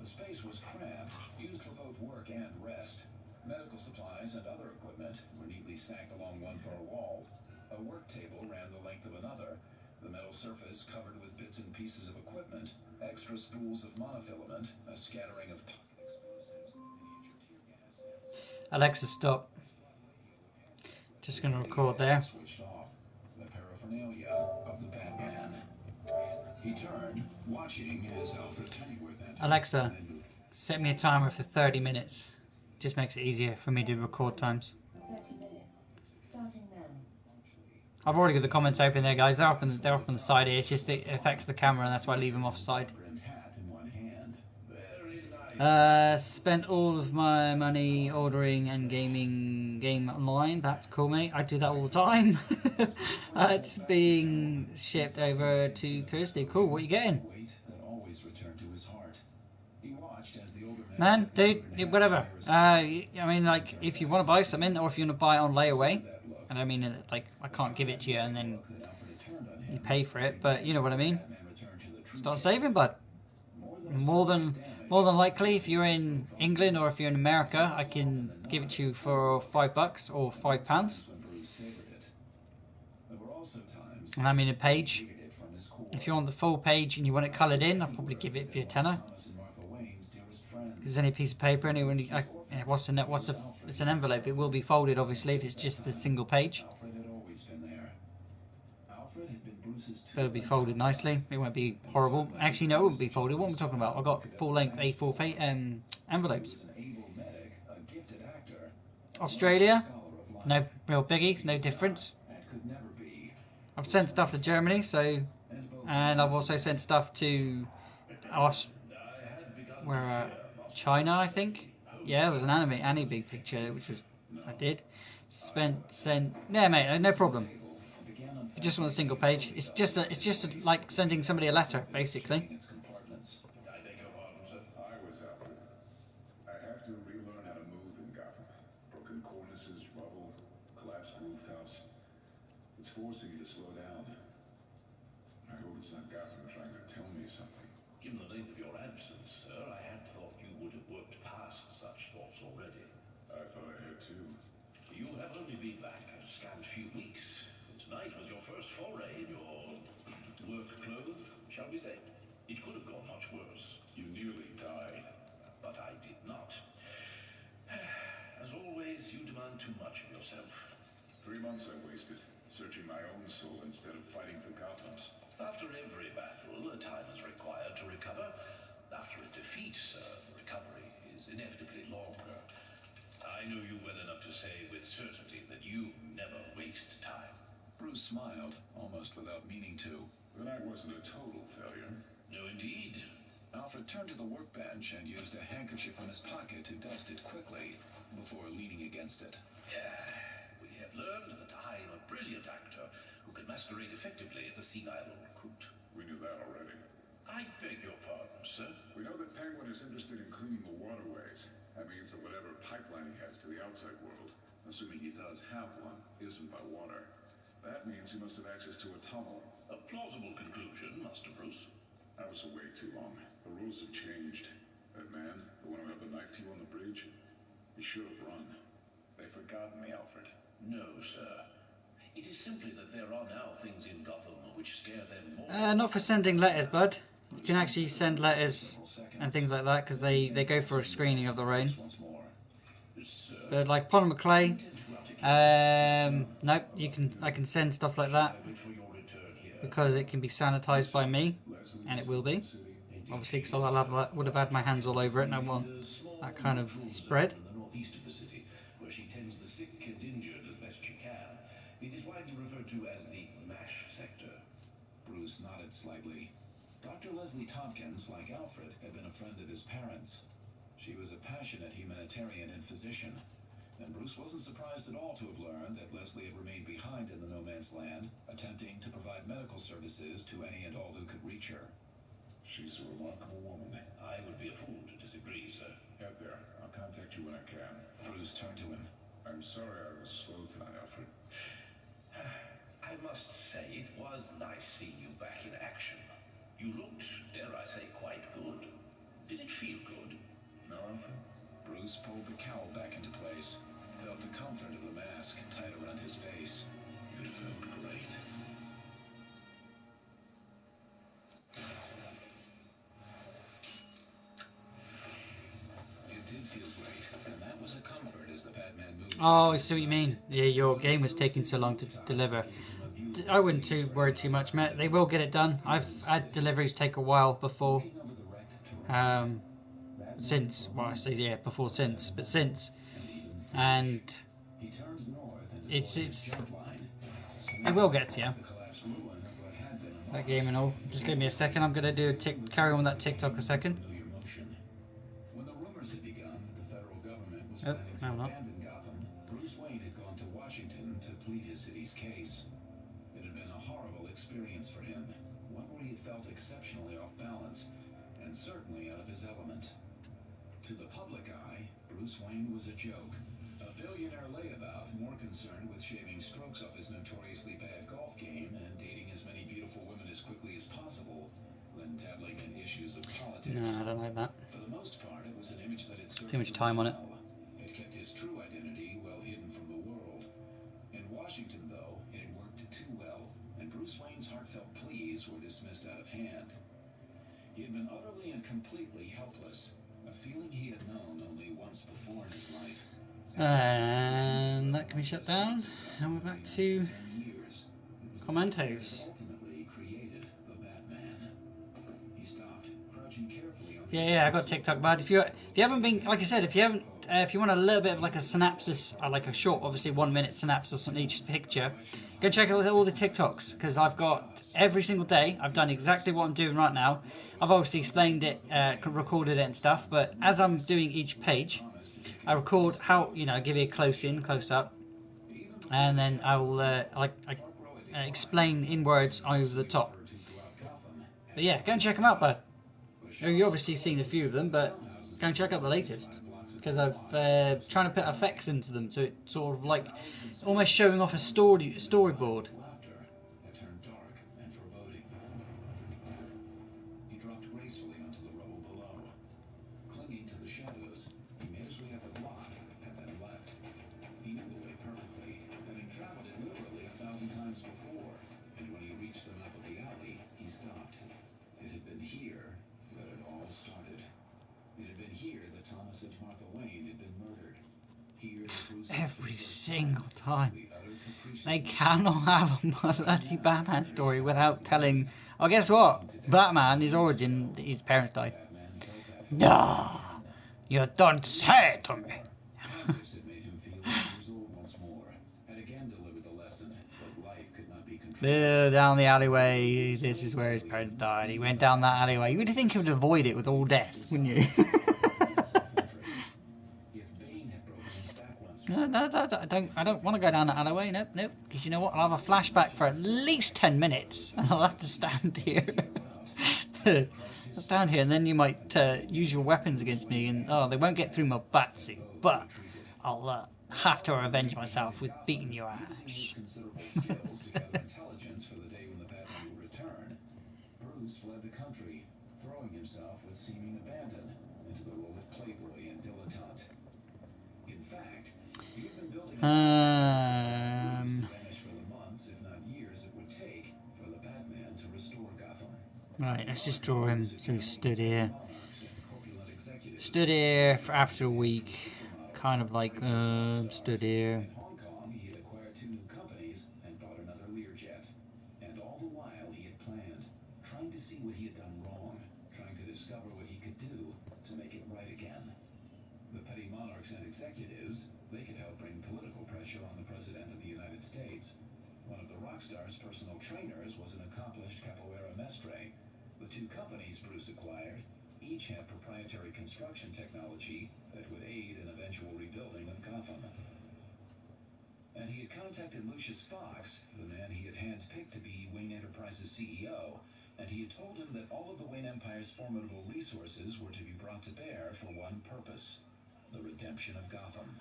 The space was cramped, used for both work and rest. Medical supplies and other equipment were neatly stacked along one far wall. A work table ran the length of another, the metal surface covered with bits and pieces of equipment, extra spools of monofilament, a scattering of pocket explosives, miniature tear gas, and Alexa, stop. Just going to record there. switched off. The paraphernalia of the Batman. He turned, watching as Alfred Pennyworth entered. Alexa, set me a timer for 30 minutes. Just makes it easier for me to record times. 30 minutes. Starting now. I've already got the comments open there, guys. They're up on the side here. It's just it affects the camera, and that's why I leave them offside. Spent all of my money ordering and gaming game online. That's cool, mate. I do that all the time. It's being shipped over to Thursday. Cool. What are you getting? Man, dude, whatever. I mean, like, if you want to buy something, or if you want to buy it on layaway, and I mean, like, I can't give it to you and then you pay for it, but you know what I mean. Start saving, bud. More than likely, if you're in England or if you're in America, I can give it to you for $5 or £5. And I mean a page. If you want the full page and you want it coloured in, I'll probably give it for you a tenner. Because any piece of paper, it's an envelope. It will be folded, obviously, if it's just the single page. But it'll be folded nicely. It won't be horrible. Actually, no, it won't be folded. What am I talking about? I've got full-length A4 envelopes. Australia, no real biggie, no difference. I've sent stuff to Germany, and I've also sent stuff to China, I think. Yeah, there was an Annie big picture, which was I did. Yeah, mate, no problem. If you just want a single page, it's just like sending somebody a letter, basically. I beg your pardon, sir. I was Alfred. I have to relearn how to move in Gotham. Broken cornices, rubble, collapsed rooftops. It's forcing you to slow down. I hope it's not Gotham trying to tell me something. Given the length of your absence, sir, I had thought you would have worked past such thoughts already. I thought I had too. You have only been back a scant few weeks. Tonight was your first foray in your work clothes, shall we say? It could have gone much worse. You nearly died. But I did not. As always, you demand too much of yourself. 3 months I wasted, searching my own soul instead of fighting for Gotham's. After every battle, a time is required to recover. After a defeat, the recovery is inevitably longer. I know you well enough to say with certainty that you never waste time. Bruce smiled, almost without meaning to. Then I wasn't a total failure. No, indeed. Alfred turned to the workbench and used a handkerchief from his pocket to dust it quickly before leaning against it. We have learned that I am a brilliant actor who can masquerade effectively as a senile recruit. We knew that already. I beg your pardon, sir. We know that Penguin is interested in cleaning the waterways. That means that whatever pipeline he has to the outside world, assuming he does have one, isn't by water. That means he must have access to a tunnel. A plausible conclusion, Master Bruce. I was away too long. The rules have changed. That man, the one who had the knife to you on the bridge, he should have run. They've forgotten me, Alfred. No, sir. It is simply that there are now things in Gotham which scare them more. Not for sending letters, bud. You can actually send letters and things like that because they go for a screening of their own. But like Polymer Clay, nope, I can send stuff like that because it can be sanitized by me, and it will be. Obviously, because I would have had my hands all over it, and I that kind of Patrols spread. in the northeast of the city, where she tends the sick and injured as best she can. It is widely referred to as the MASH sector. Bruce nodded slightly. Dr. Leslie Tompkins, like Alfred, had been a friend of his parents. She was a passionate humanitarian and physician, and Bruce wasn't surprised at all to have learned that Leslie had remained behind in the no man's land, attempting to provide medical services to any and all who could reach her. She's a remarkable woman. I would be a fool to disagree, sir. Head there. I'll contact you when I can. Bruce turned to him. I'm sorry I was slow tonight, Alfred. I must say, it was nice seeing you back in action. You looked, dare I say, quite good. Did it feel good? No, Alfred? Bruce pulled the cowl back into place, felt the comfort of the mask tight around his face. It felt great. It did feel great, and that was a comfort as the Batman moved. Oh, I see what you mean. Yeah, your game was taking so long to deliver. I wouldn't worry too much, mate. They will get it done. I've had deliveries take a while before. Since, well, I say yeah, before since, but since, and it's I will get to you. That game and all. Just give me a second. I'm gonna carry on with that TikTok a second. When the rumors had begun that the federal government was Oh, planning to no, not. abandon Gotham, Bruce Wayne had gone to Washington to plead his city's case. It had been a horrible experience for him, one where he had felt exceptionally off balance, and certainly out of his element. To the public eye, Bruce Wayne was a joke. A billionaire layabout, more concerned with shaving strokes off his notoriously bad golf game and dating as many beautiful women as quickly as possible than dabbling in issues of politics. No, I don't like that. For the most part, it was an image that had served Too much him time on it. well. It kept his true identity well hidden from the world. In Washington, though, it had worked too well, and Bruce Wayne's heartfelt pleas were dismissed out of hand. He had been utterly and completely helpless, a feeling he had known only once before in his life. And that can be shut down. And we're back to Commentos. Ultimately created the Batman. He stopped, crouching carefully on Yeah, I got TikTok bad. If you haven't been, like I said, if you want a little bit of like a synopsis, like a short, obviously 1 minute synopsis on each picture, go check out all the TikToks, because I've got every single day. I've done exactly what I'm doing right now. I've obviously explained it, recorded it and stuff. But as I'm doing each page, I record how, give you a close in, close up, and then I'll explain in words over the top. But yeah, go and check them out, bud. You've obviously seen a few of them, but go and check out the latest, because I've trying to put effects into them, so it's sort of like almost showing off a storyboard. It turned dark and foreboding. He dropped gracefully onto the rubble below. Clinging to the shadows, he made his way up the block and then left. He knew the way perfectly, having traveled it literally 1,000 times before. And when he reached the mouth of the alley, he stopped. It had been here that it all started. It had been here that Thomas and Martha Wayne had been murdered. Here that Bruce Every single time. the utter capricious They cannot have a bloody Batman story without telling. Oh, guess what? Batman, his origin, his parents died. No, you don't say it to me. This had made him feel 8 years old once more. Had again delivered the lesson that life could not be controlled. Down the alleyway, this is where his parents died. He went down that alleyway. You would think he would avoid it with all death, wouldn't you? If Bane had broken his back once No, I don't want to go down that alleyway. Nope. Because you know what? I'll have a flashback for at least 10 minutes, and I'll have to stand here. Stand here, and then you might use your weapons against me, and they won't get through my batsuit. But I'll have to revenge myself with beating your ass. considerable skill to gather intelligence for the day when the Batman would return, Bruce fled the country, throwing himself with seeming abandon into the role of playboy and dilettante. In fact, he had been building vanish for the months, if not years, it would take for the Batman to restore Gotham. Right, let's just draw him. So he stood here. Monarchs and corpulent executives. Stood here for after a week. Kind of like, stood here. In Hong Kong, he had acquired 2 new companies and bought another Learjet. And all the while he had planned, trying to see what he had done wrong, trying to discover what he could do to make it right again. The petty monarchs and executives, they could help bring political pressure on the President of the United States. One of the rock star's personal trainers was an accomplished capoeira mestre. The two companies Bruce acquired each had proprietary construction technology that would aid in eventual rebuilding of Gotham. And he had contacted Lucius Fox, the man he had handpicked to be Wayne Enterprises' CEO, and he had told him that all of the Wayne Empire's formidable resources were to be brought to bear for one purpose: the redemption of Gotham.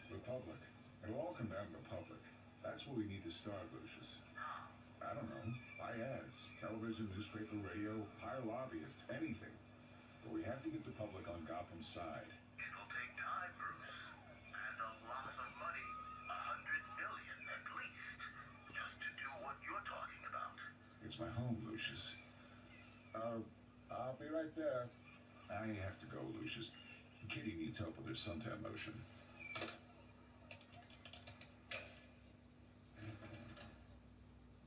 Republic. It'll all come down to Republic. That's where we need to start, Lucius. I don't know. Buy ads. Television, newspaper, radio, hire lobbyists, anything. But we have to get the public on Gotham's side. It'll take time, Bruce. And a lot of money. $100 million at least. Just to do what you're talking about. It's my home, Lucius. I'll be right there. I have to go, Lucius. Kitty needs help with her suntan lotion.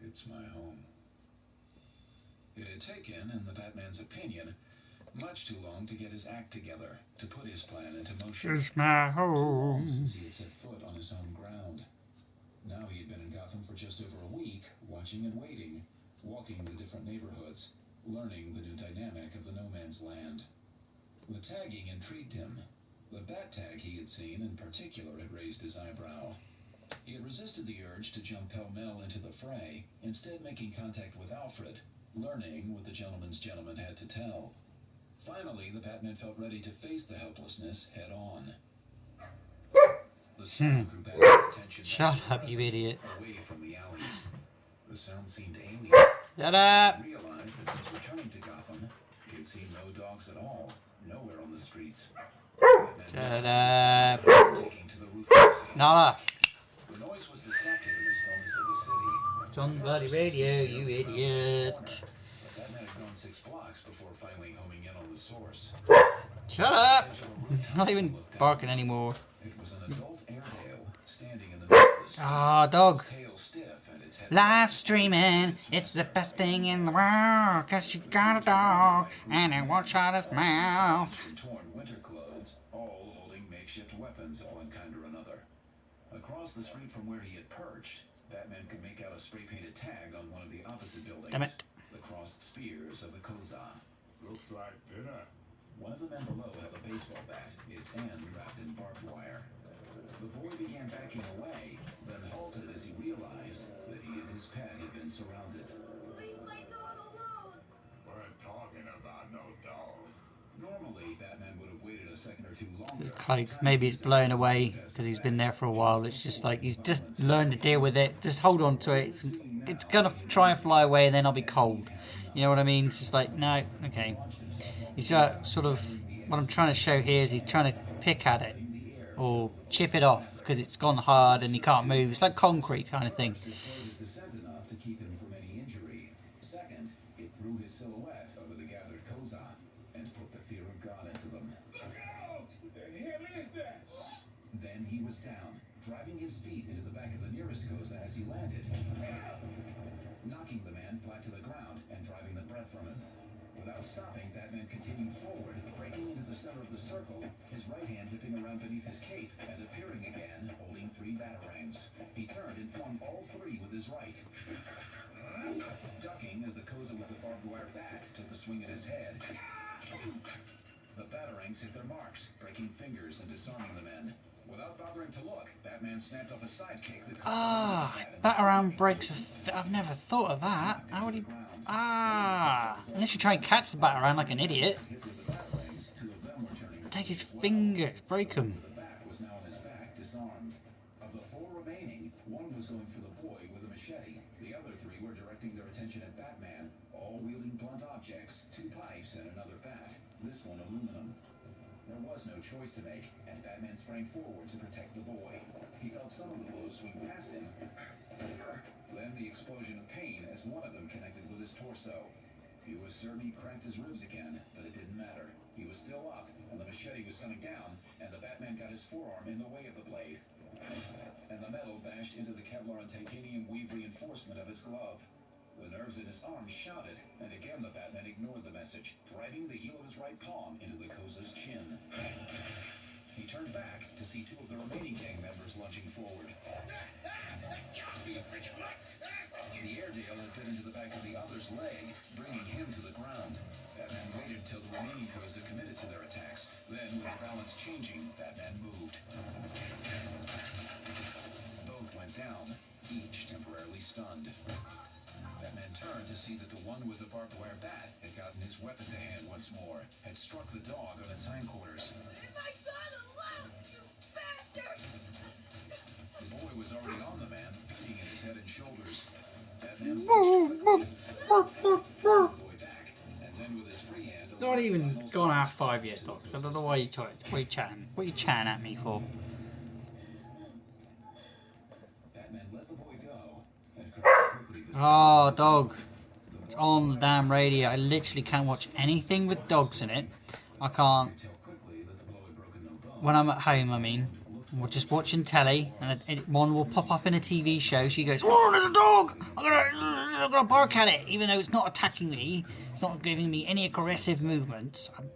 It's my home. It had taken, in the Batman's opinion, much too long to get his act together, to put his plan into motion. It's my Too long home. since he had set foot on his home ground. Now he had been in Gotham for just over a week, watching and waiting, walking the different neighborhoods, learning the new dynamic of the no man's land. The tagging intrigued him. The bat tag he had seen in particular had raised his eyebrow. He had resisted the urge to jump pell-mell into the fray, instead making contact with Alfred, learning what the gentleman's gentleman had to tell. Finally, the Batman felt ready to face the helplessness head-on. The sound drew Batman's attention Shut back to the up, you president, idiot. away from the alley. The sound seemed alien. Shut up. He realized that since returning to Gotham, he had seen no dogs at all, nowhere on the streets. Shut up. Taking to the roof of the city. Nala. The noise was deceptive in the stillness of the city. It's on the bloody radio, you idiot. But Batman had gone 6 blocks before finally homing in on the source. Shut up. Not even barking anymore. It was an adult Airedale standing in the middle of the street. Ah, dog. Its tail stiff and its head Live streaming, it's the best thing in the world, 'cause you got a dog, and it won't shut his mouth. in torn winter clothes, all holding makeshift weapons of one kind or another. Across the street from where he had perched, Batman could make out a spray-painted tag on one of the opposite buildings. Damn it. The crossed spears of the Koza. Looks like dinner. One of the men below held a baseball bat, its end wrapped in barbed wire. The boy began backing away, then halted as he realized that he and his pet had been surrounded. Leave my dog alone! We're talking about no dog. Normally, Batman would have waited a second or two longer. It's like maybe it's blown away because he's been there for a while. It's just like he's just learned to deal with it. Just hold on to it. It's gonna try and fly away, and then I'll be cold. You know what I mean? It's just like, no, okay. He's sort of, what I'm trying to show here is he's trying to pick at it or chip it off because it's gone hard and he can't move. It's like concrete kind of thing. Descent enough to keep him from any injury. Second, it threw his silhouette over the gathered Koza and put the fear of God into them. Look out! The hell is that? Then he was down, driving his feet into the back of the nearest Koza as he landed, knocking the man flat to the ground and driving the breath from him. Without stopping, Batman continued forward, breaking into the center of the circle, his right hand dipping around beneath his cape and appearing again, holding 3 batarangs. He turned and flung all 3 with his right. Ducking as the Koza with the barbed wire bat took a swing at his head. The batarangs hit their marks, breaking fingers and disarming the men. Without bothering to look, Batman snapped off a sidekick that Batarang breaks I've never thought of that. How would he... Unless you try and catch the Batarang like an idiot. Take his fingers, break them. The bat was now on his back, disarmed. Of the 4 remaining, 1 was going for the boy with a machete. The other 3 were directing their attention at Batman, all wielding blunt objects, 2 pipes and another bat, this one aluminum. There was no choice to make, and Batman sprang forward to protect the boy. He felt some of the blows swing past him. Then the explosion of pain as one of them connected with his torso. He was certain he cracked his ribs again, but it didn't matter. He was still up, and the machete was coming down, and the Batman got his forearm in the way of the blade. And the metal bashed into the Kevlar and titanium weave reinforcement of his glove. The nerves in his arm shouted, and again the Batman ignored the message, driving the heel of his right palm into the Koza's chin. He He turned back to see two of the remaining gang members lunging forward. The Airedale had bit into the back of the other's leg, bringing him to the ground. Batman waited until the remaining coos had committed to their attacks. Then, with their balance changing, Batman moved. Both went down, each temporarily stunned. Batman turned to see that the one with the barbed wire bat had gotten his weapon to hand once more, had struck the dog on its hindquarters. Leave my son alone, you bastard! The boy was already on the man, beating at his head and shoulders. Batman reached quickly, pulled the boy back, and then with his free hand... Not even gone half 5 yet, Doc. So I don't know why you talking. What are you chatting? What are you chatting at me for? Batman let the boy go and crossed quickly beside Oh, dog. It's on the damn radio. I literally can't watch anything with dogs in it. I can't. When I'm at home, I mean. We're just watching telly, and one will pop up in a TV show. She goes, "Oh, there's a dog! I'm gonna bark at it, even though it's not attacking me. It's not giving me any aggressive movements. I'm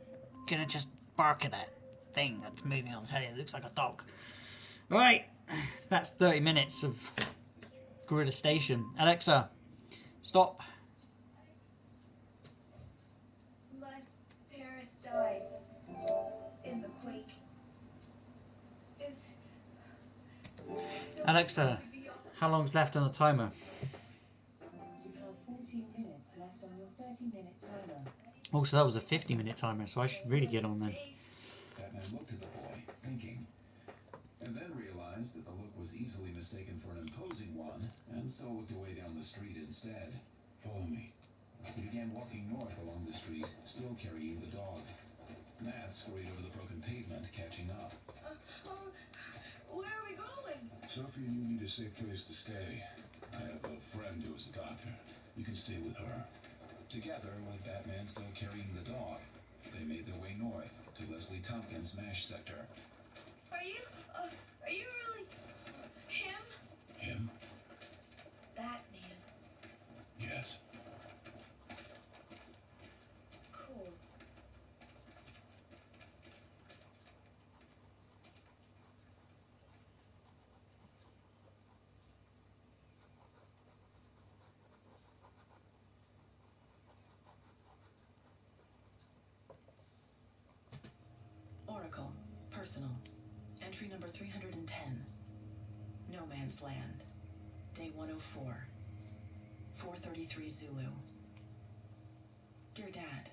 gonna just bark at that thing that's moving on the telly. It looks like a dog." Right, that's 30 minutes of Gorilla Station. Alexa, stop. My parents died in the quake. So Alexa, how long's left on the timer? You have 14 minutes left on your 30-minute timer. Also, that was a 50-minute timer, so I should really get on then. Batman looked at the boy, thinking, and then realized that the look was easily mistaken for an imposing one, and so looked away down the street instead. Follow me. He began walking north along the street, still carrying the dog. Matt scurried over the broken pavement, catching up. Where are we going? Sophie and you need a safe place to stay. I have a friend who is a doctor. You can stay with her. Together, with Batman still carrying the dog, they made their way north to Leslie Tompkins' MASH sector. Are you really him? Him? Batman. Yes. Cool. Oracle, personal. Entry number 310. No Man's Land. Day 104. 4:33 Zulu. Dear Dad,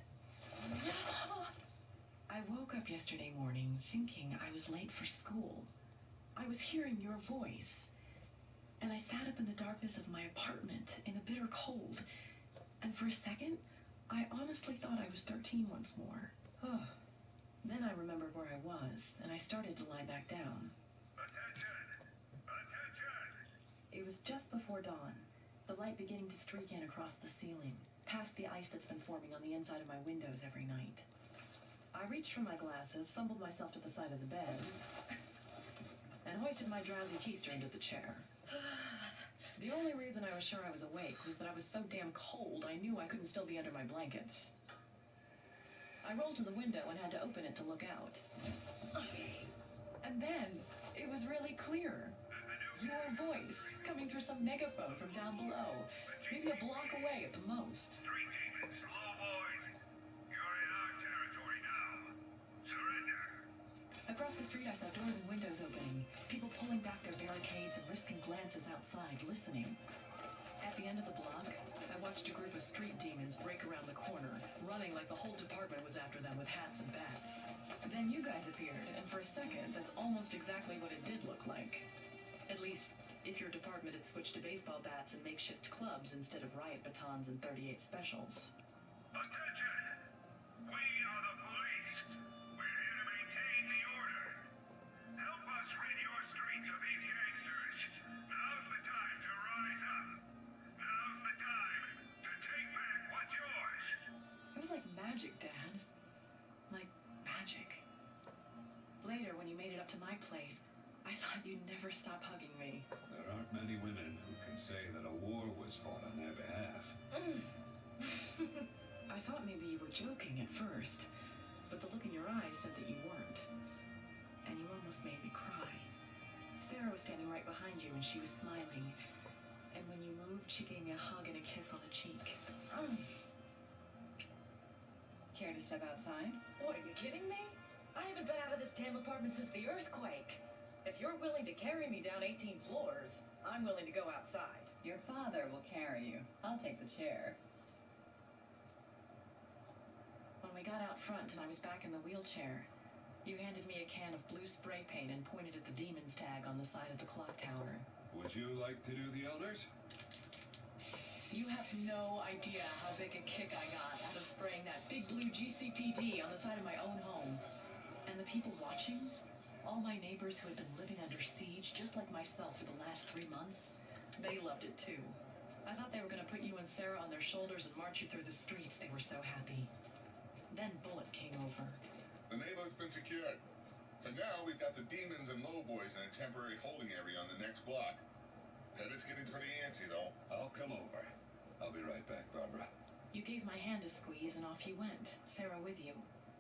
I woke up yesterday morning thinking I was late for school. I was hearing your voice. And I sat up in the darkness of my apartment in the bitter cold. And for a second, I honestly thought I was 13 once more. Oh. Then I remembered where I was, and I started to lie back down. Attention! Attention! It was just before dawn, the light beginning to streak in across the ceiling, past the ice that's been forming on the inside of my windows every night. I reached for my glasses, fumbled myself to the side of the bed, and hoisted my drowsy keister into the chair. The only reason I was sure I was awake was that I was so damn cold I knew I couldn't still be under my blankets. I rolled to the window and had to open it to look out. And then, it was really clear. Your voice, coming through some megaphone from down below. Maybe a block away at the most. Street demons, slow boys. You're in our territory now. Surrender. Across the street, I saw doors and windows opening. People pulling back their barricades and risking glances outside, listening. At the end of the block, I watched a group of street demons break around the corner, running like the whole department was after them with hats and bats. Then you guys appeared, and for a second, that's almost exactly what it did look like. At least, if your department had switched to baseball bats and makeshift clubs instead of riot batons and 38 specials. Attention! We are the police. We're here to maintain the order. Help us rid your streets of these gangsters. Now's the time to rise up. Now's the time to take back what's yours. It was like magic, Dad. Like magic. Later, when you made it up to my place, I thought you'd never stop hugging me. There aren't many women who can say that a war was fought on their behalf. I thought maybe you were joking at first, but the look in your eyes said that you weren't. And you you almost made me cry. Sarah was standing right behind you, and she was smiling. And when you moved, she gave me a hug and a kiss on the cheek. Care to step outside? What, are you kidding me? I haven't been out of this damn apartment since the earthquake. If you're willing to carry me down 18 floors, I'm willing to go outside. Your father will carry you. I'll take the chair. When we got out front and I was back in the wheelchair, you handed me a can of blue spray paint and pointed at the demon's tag on the side of the clock tower. Would you like to do the honors? You have no idea how big a kick I got out of spraying that big blue GCPD on the side of my own home. And the people watching, all my neighbors who had been living under siege just like myself for the last 3 months, they loved it too. I thought they were going to put you and Sarah on their shoulders and march you through the streets. They were so happy. Then Bullet came over. The neighborhood's been secured. For now, we've got the demons and lowboys in a temporary holding area on the next block. Pettit's getting pretty antsy, though. I'll come over. I'll be right back, Barbara. You gave my hand a squeeze and off you went, Sarah with you.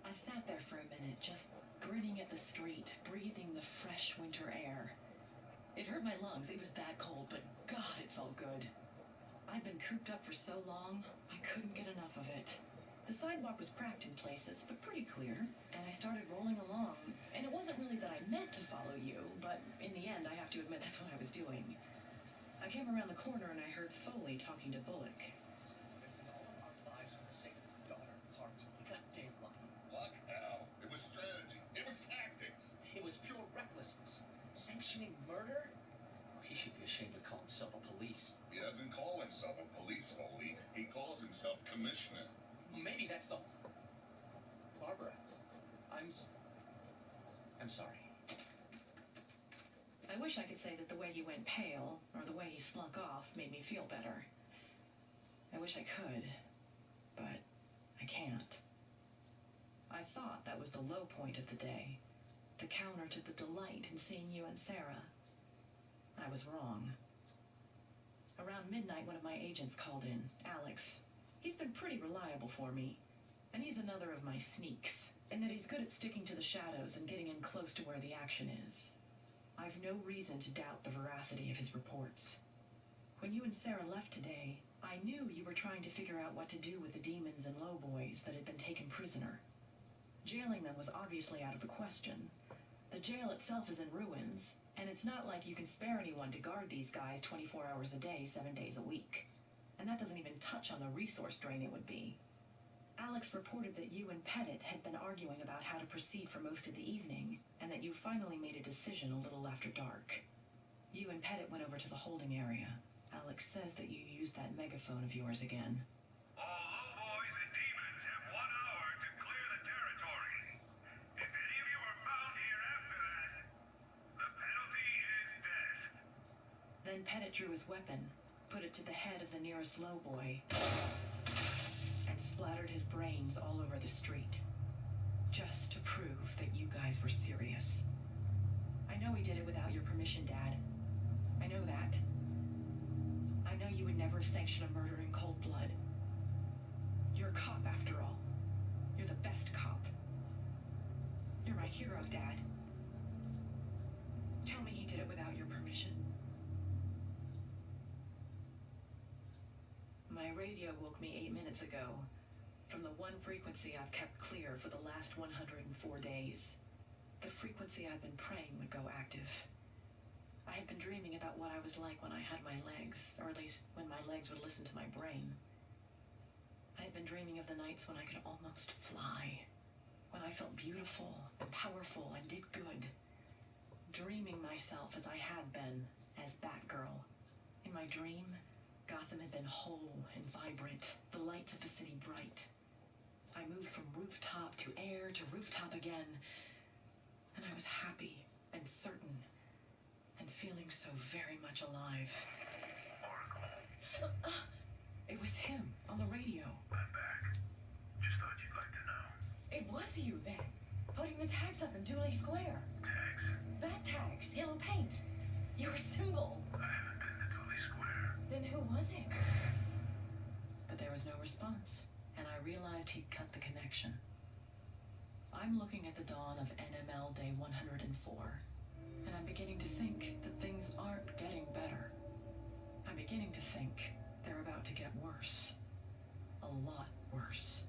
I sat there for a minute, just grinning at the street, breathing the fresh winter air. It hurt my lungs. It was that cold, but God, it felt good. I'd been cooped up for so long, I couldn't get enough of it. The sidewalk was cracked in places, but pretty clear, and I started rolling along. And it wasn't really that I meant to follow you, but in the end, I have to admit that's what I was doing. I came around the corner and I heard Foley talking to Bullock. All of our lives for the sake of his daughter, Harvey. He got damn lucky. Luck? How? It was strategy. It was tactics. It was pure recklessness. Sanctioning murder? He should be ashamed to call himself a police. He doesn't call himself a police holy. He calls himself commissioner. Maybe that's the... Barbara, I'm sorry. I wish I could say that the way he went pale, or the way he slunk off, made me feel better. I wish I could, but I can't. I thought that was the low point of the day, the counter to the delight in seeing you and Sarah. I was wrong. Around midnight, one of my agents called in, Alex. He's been pretty reliable for me, and he's another of my sneaks, in that he's good at sticking to the shadows and getting in close to where the action is. I've no reason to doubt the veracity of his reports. When you and Sarah left today, I knew you were trying to figure out what to do with the demons and lowboys that had been taken prisoner. Jailing them was obviously out of the question. The jail itself is in ruins, and it's not like you can spare anyone to guard these guys 24 hours a day, 7 days a week. And that doesn't even touch on the resource drain it would be. Alex reported that you and Pettit had been arguing about how to proceed for most of the evening, and that you finally made a decision a little after dark. You and Pettit went over to the holding area. Alex says that you used that megaphone of yours again. All lowboys and demons have 1 hour to clear the territory. If any of you are found here after that, the penalty is death. Then Pettit drew his weapon, put it to the head of the nearest lowboy, and splattered his brains all over the street, just to prove that you guys were serious. I know he did it without your permission, Dad. I know that. I know you would never have sanctioned a murder in cold blood. You're a cop, after all. You're the best cop. You're my hero, Dad. Tell me he did it without your permission. My radio woke me 8 minutes ago, from the one frequency I've kept clear for the last 104 days. The frequency I've been praying would go active. I had been dreaming about what I was like when I had my legs, or at least when my legs would listen to my brain. I had been dreaming of the nights when I could almost fly, when I felt beautiful and powerful and did good. Dreaming myself as I had been, as Batgirl. In my dream, Gotham had been whole and vibrant, the lights of the city bright. I moved from rooftop to air to rooftop again, and I was happy and certain and feeling so very much alive. Oracle, It was him on the radio. I'm back. Just thought you'd like to know. It was you then, putting the tags up in Dooley Square. Tags? Bat tags, yellow paint. Your symbol. I haven't been to Dooley Square. Then who was it? But there was no response, and I realized he'd cut the connection. I'm looking at the dawn of NML Day 104, and I'm beginning to think that things aren't getting better. I'm beginning to think they're about to get worse. A lot worse.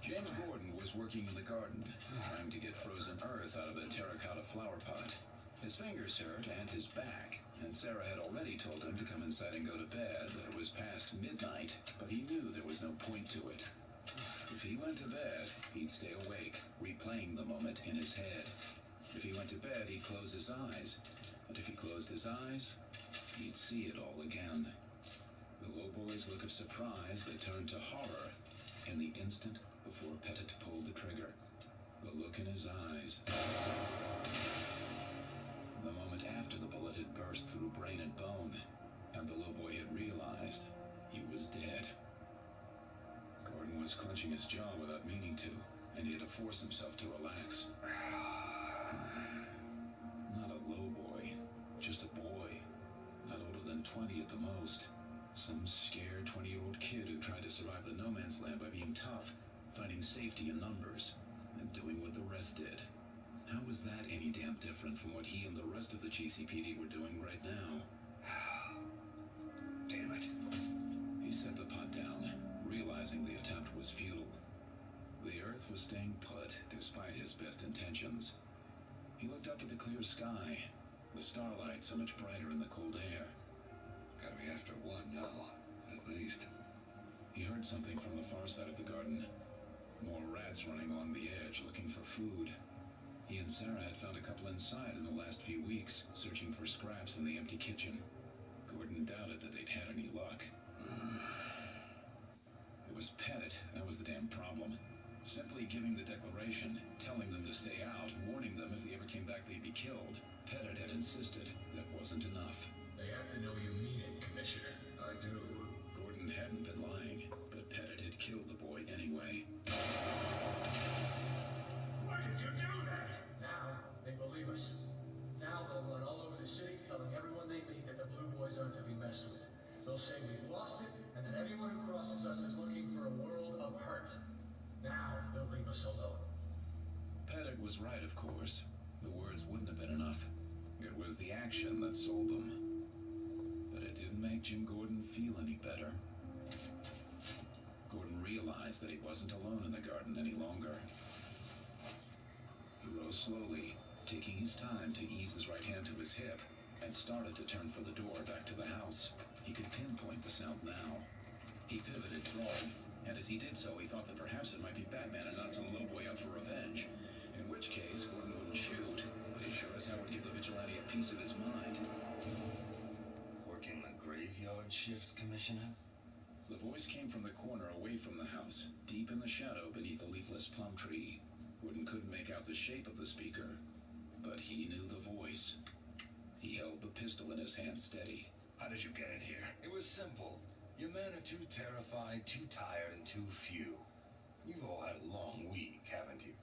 James Gordon was working in the garden, trying to get frozen earth out of a terracotta flower pot. His fingers hurt and his back, and Sarah had already told him to come inside and go to bed, that it was past midnight, but he knew there was no point to it. If he went to bed, he'd stay awake, replaying the moment in his head. If he went to bed, he'd close his eyes, and if he closed his eyes, he'd see it all again. The low boy's look of surprise that turned to horror in the instant before Pettit pulled the trigger. The look in his eyes. The moment after the bullet had burst through brain and bone, and the low boy had realized he was dead. Gordon was clenching his jaw without meaning to, and he had to force himself to relax. Not a low boy, just a boy, not older than 20 at the most. Some scared 20-year-old kid who tried to survive the no man's land by being tough, finding safety in numbers, and doing what the rest did. How was that any damn different from what he and the rest of the GCPD were doing right now? Damn it. He set the pot down, realizing the attempt was futile. The earth was staying put, despite his best intentions. He looked up at the clear sky, the starlight so much brighter in the cold air. Gotta be after 1 now, at least. He heard something from the far side of the garden. More rats running along the edge, looking for food. He and Sarah had found a couple inside in the last few weeks, searching for scraps in the empty kitchen. Gordon doubted that they'd had any luck. It was Pettit, that was the damn problem. Simply giving the declaration, telling them to stay out, warning them if they ever came back they'd be killed. Pettit had insisted that wasn't enough. They have to know you mean it, Commissioner. I do. Gordon hadn't been lying, but Pettit had killed the boy anyway. Why did you do that? Now, they believe us. Now they'll run all over the city telling everyone they meet that the Blue Boys aren't to be messed with. They'll say we've lost it, and that everyone who crosses us is looking for a world of hurt. Now they'll leave us alone. Pettit was right, of course. The words wouldn't have been enough. It was the action that sold them. But it didn't make Jim Gordon feel any better. Gordon realized that he wasn't alone in the garden any longer. He rose slowly, taking his time to ease his right hand to his hip, and started to turn for the door back to the house. He could pinpoint the sound now. He pivoted, throwing, and as he did so, he thought that perhaps it might be Batman and not some lowboy out for revenge. In which case, Gordon wouldn't shoot, but he sure as hell would give the vigilante a piece of his mind. Working the graveyard shift, Commissioner? The voice came from the corner away from the house, deep in the shadow beneath the leafless plum tree. Gordon couldn't make out the shape of the speaker, but he knew the voice. He held the pistol in his hand steady. How did you get in here? It was simple. Your men are too terrified, too tired, and too few. You've all had a long week, haven't you?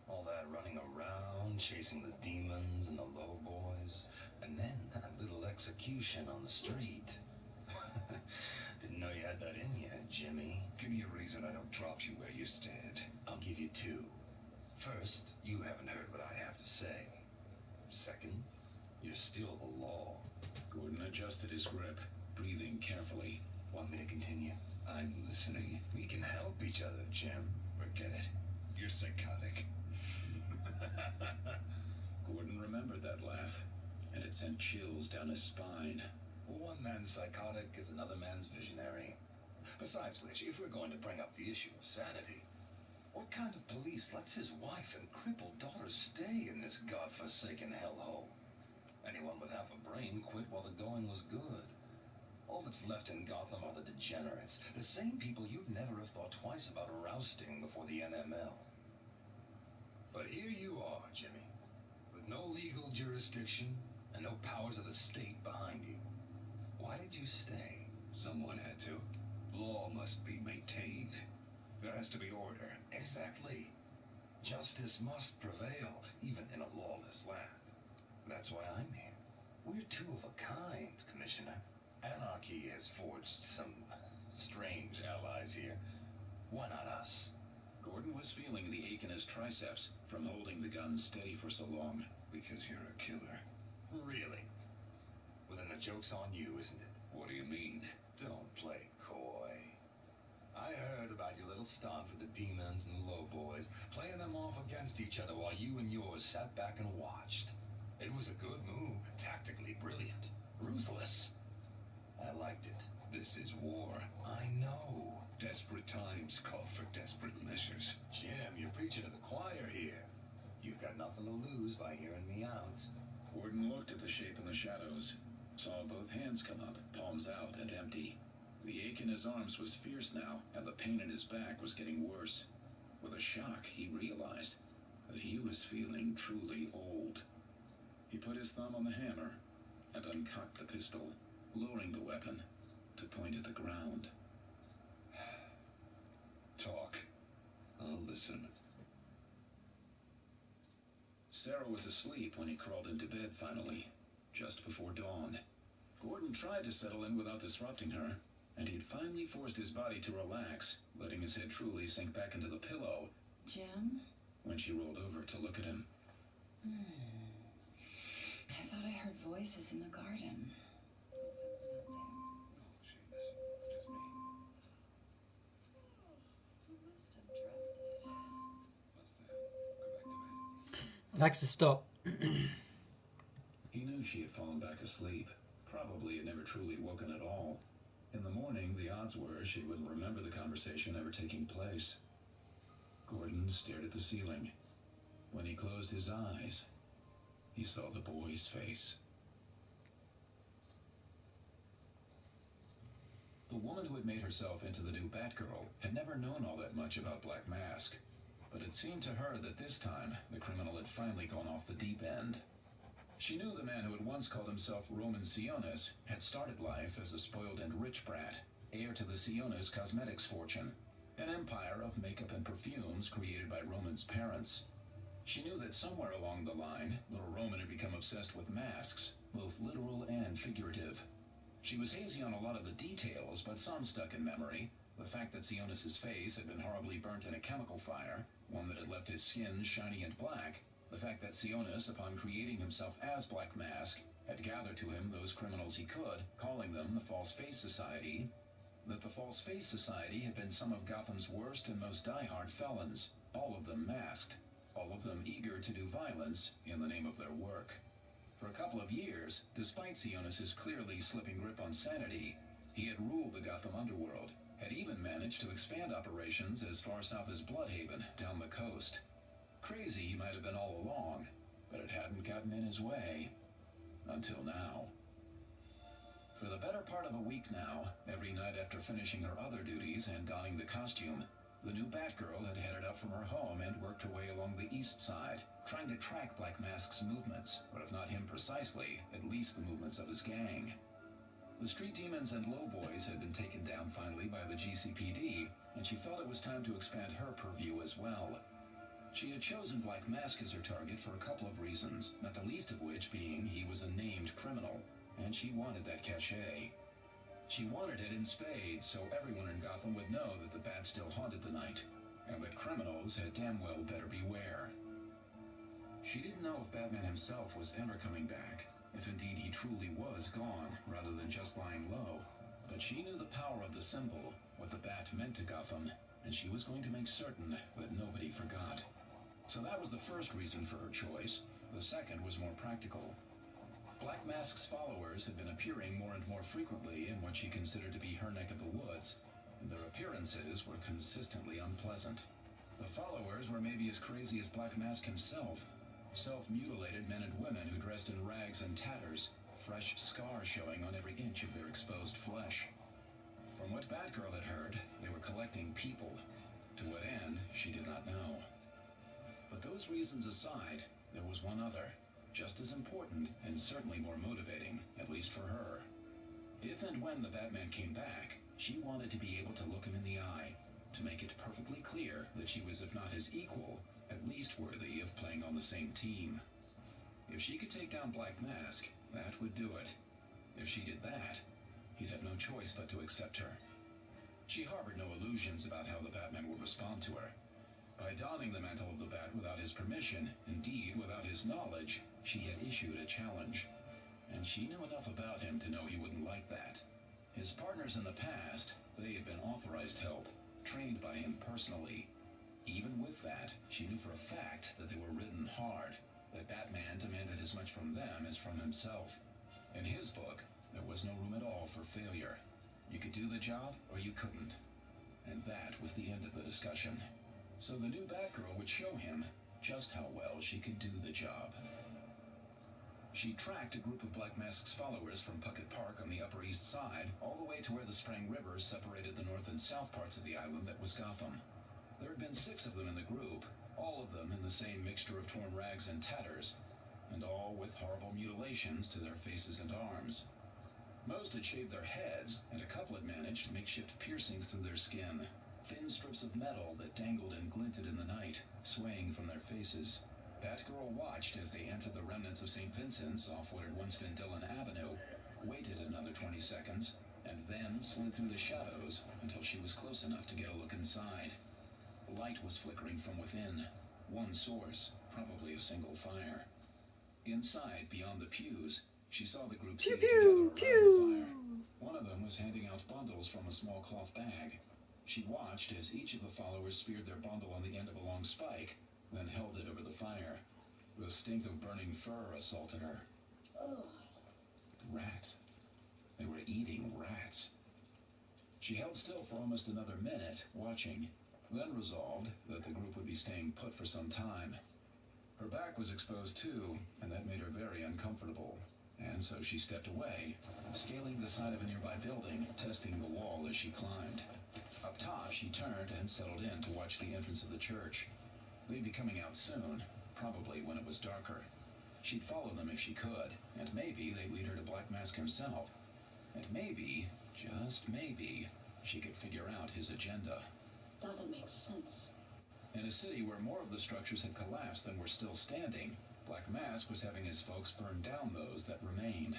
All that running around, chasing the demons and the low boys, and then a little execution on the street. Didn't know you had that in you, Jimmy. Give me a reason I don't drop you where you stand. I'll give you 2. First, you haven't heard what I have to say. Second, you're still the law. Gordon adjusted his grip, breathing carefully. Want me to continue? I'm listening. We can help each other, Jim. Forget it. You're psychotic. Gordon remembered that laugh, and it sent chills down his spine. One man's psychotic is another man's visionary. Besides which, if we're going to bring up the issue of sanity, what kind of police lets his wife and crippled daughter stay in this godforsaken hellhole? Anyone with half a brain quit while the going was good. All that's left in Gotham are the degenerates, the same people you'd never have thought twice about rousting before the NML. But here you are, Jimmy, with no legal jurisdiction and no powers of the state behind you. Why did you stay? Someone had to. Law must be maintained. There has to be order. Exactly. Justice must prevail, even in a lawless land. That's why I'm here. We're two of a kind, Commissioner. Anarchy has forged some strange allies here. Why not us? Gordon was feeling the ache in his triceps from holding the gun steady for so long. Because you're a killer. Really? Well, then the joke's on you, isn't it? What do you mean? Don't play coy. I heard about your little stunt with the demons and the low boys, playing them off against each other while you and yours sat back and watched. It was a good move, tactically brilliant, ruthless. I liked it. This is war. I know. Desperate times call for desperate measures. Jim, you're preaching to the choir here. You've got nothing to lose by hearing me out. Gordon looked at the shape in the shadows, saw both hands come up, palms out and empty. The ache in his arms was fierce now, and the pain in his back was getting worse. With a shock, he realized that he was feeling truly old. He put his thumb on the hammer and uncocked the pistol, lowering the weapon to point at the ground. Talk. I'll listen. Sarah was asleep when he crawled into bed finally, just before dawn. Gordon tried to settle in without disrupting her, and he'd finally forced his body to relax, letting his head truly sink back into the pillow. Jim? When she rolled over to look at him. I thought I heard voices in the garden. Alexa, stop. He knew she had fallen back asleep. Probably had never truly woken at all. In the morning, the odds were she wouldn't remember the conversation ever taking place. Gordon stared at the ceiling. When he closed his eyes, he saw the boy's face. The woman who had made herself into the new Batgirl had never known all that much about Black Mask, but it seemed to her that this time the criminal had finally gone off the deep end. She knew the man who had once called himself Roman Sionis had started life as a spoiled and rich brat, heir to the Sionis cosmetics fortune, an empire of makeup and perfumes created by Roman's parents. She knew that somewhere along the line, little Roman had become obsessed with masks, both literal and figurative. She was hazy on a lot of the details, but some stuck in memory. The fact that Sionis's face had been horribly burnt in a chemical fire, one that had left his skin shiny and black. The fact that Sionis, upon creating himself as Black Mask, had gathered to him those criminals he could, calling them the False Face Society. That the False Face Society had been some of Gotham's worst and most die-hard felons, all of them masked, all of them eager to do violence in the name of their work. For a couple of years, despite Sionis's clearly slipping grip on sanity, he had ruled the Gotham underworld, had even managed to expand operations as far south as Bloodhaven, down the coast. Crazy he might have been all along, but it hadn't gotten in his way. Until now. For the better part of a week now, every night after finishing her other duties and donning the costume, the new Batgirl had headed up from her home and worked her way along the east side, trying to track Black Mask's movements, or if not him precisely, at least the movements of his gang. The street demons and lowboys had been taken down finally by the GCPD, and she felt it was time to expand her purview as well. She had chosen Black Mask as her target for a couple of reasons, not the least of which being he was a named criminal, and she wanted that cachet. She wanted it in spades, so everyone in Gotham would know that the bat still haunted the night, and that criminals had damn well better beware. She didn't know if Batman himself was ever coming back, if indeed he truly was gone, rather than just lying low. But she knew the power of the symbol, what the bat meant to Gotham, and she was going to make certain that nobody forgot. So that was the first reason for her choice. The second was more practical. Black Mask's followers had been appearing more and more frequently in what she considered to be her neck of the woods, and their appearances were consistently unpleasant. The followers were maybe as crazy as Black Mask himself, self-mutilated men and women who dressed in rags and tatters, fresh scars showing on every inch of their exposed flesh. From what Batgirl had heard, they were collecting people. To what end, she did not know. But those reasons aside, there was one other, just as important and certainly more motivating, at least for her. If and when the Batman came back, she wanted to be able to look him in the eye, to make it perfectly clear that she was, if not his equal, at least worthy of playing on the same team. If she could take down Black Mask, that would do it. If she did that, he'd have no choice but to accept her. She harbored no illusions about how the Batman would respond to her. By donning the mantle of the Bat without his permission, indeed without his knowledge, she had issued a challenge. And she knew enough about him to know he wouldn't like that. His partners in the past, they had been authorized help, trained by him personally. Even with that, she knew for a fact that they were ridden hard, that Batman demanded as much from them as from himself. In his book, there was no room at all for failure. You could do the job or you couldn't. And that was the end of the discussion. So the new Batgirl would show him just how well she could do the job. She tracked a group of Black Mask's followers from Puckett Park on the Upper East Side all the way to where the Sprang River separated the north and south parts of the island that was Gotham. There had been 6 of them in the group, all of them in the same mixture of torn rags and tatters, and all with horrible mutilations to their faces and arms. Most had shaved their heads, and a couple had managed makeshift piercings through their skin, thin strips of metal that dangled and glinted in the night, swaying from their faces. Batgirl watched as they entered the remnants of St. Vincent's off what had once been Dillon Avenue, waited another 20 seconds, and then slid through the shadows until she was close enough to get a look inside. Light was flickering from within. One source, probably a single fire. Inside, beyond the pews, she saw the group sitting together around the fire. One of them was handing out bundles from a small cloth bag. She watched as each of the followers speared their bundle on the end of a long spike, then held it over the fire. The stink of burning fur assaulted her. Oh. Rats. They were eating rats. She held still for almost another minute, watching, then resolved that the group would be staying put for some time. Her back was exposed too, and that made her very uncomfortable. And so she stepped away, scaling the side of a nearby building, testing the wall as she climbed. Up top, she turned and settled in to watch the entrance of the church. They'd be coming out soon, probably when it was darker. She'd follow them if she could, and maybe they'd lead her to Black Mask himself. And maybe, just maybe, she could figure out his agenda. Doesn't make sense. In a city where more of the structures had collapsed than were still standing, Black Mask was having his folks burn down those that remained.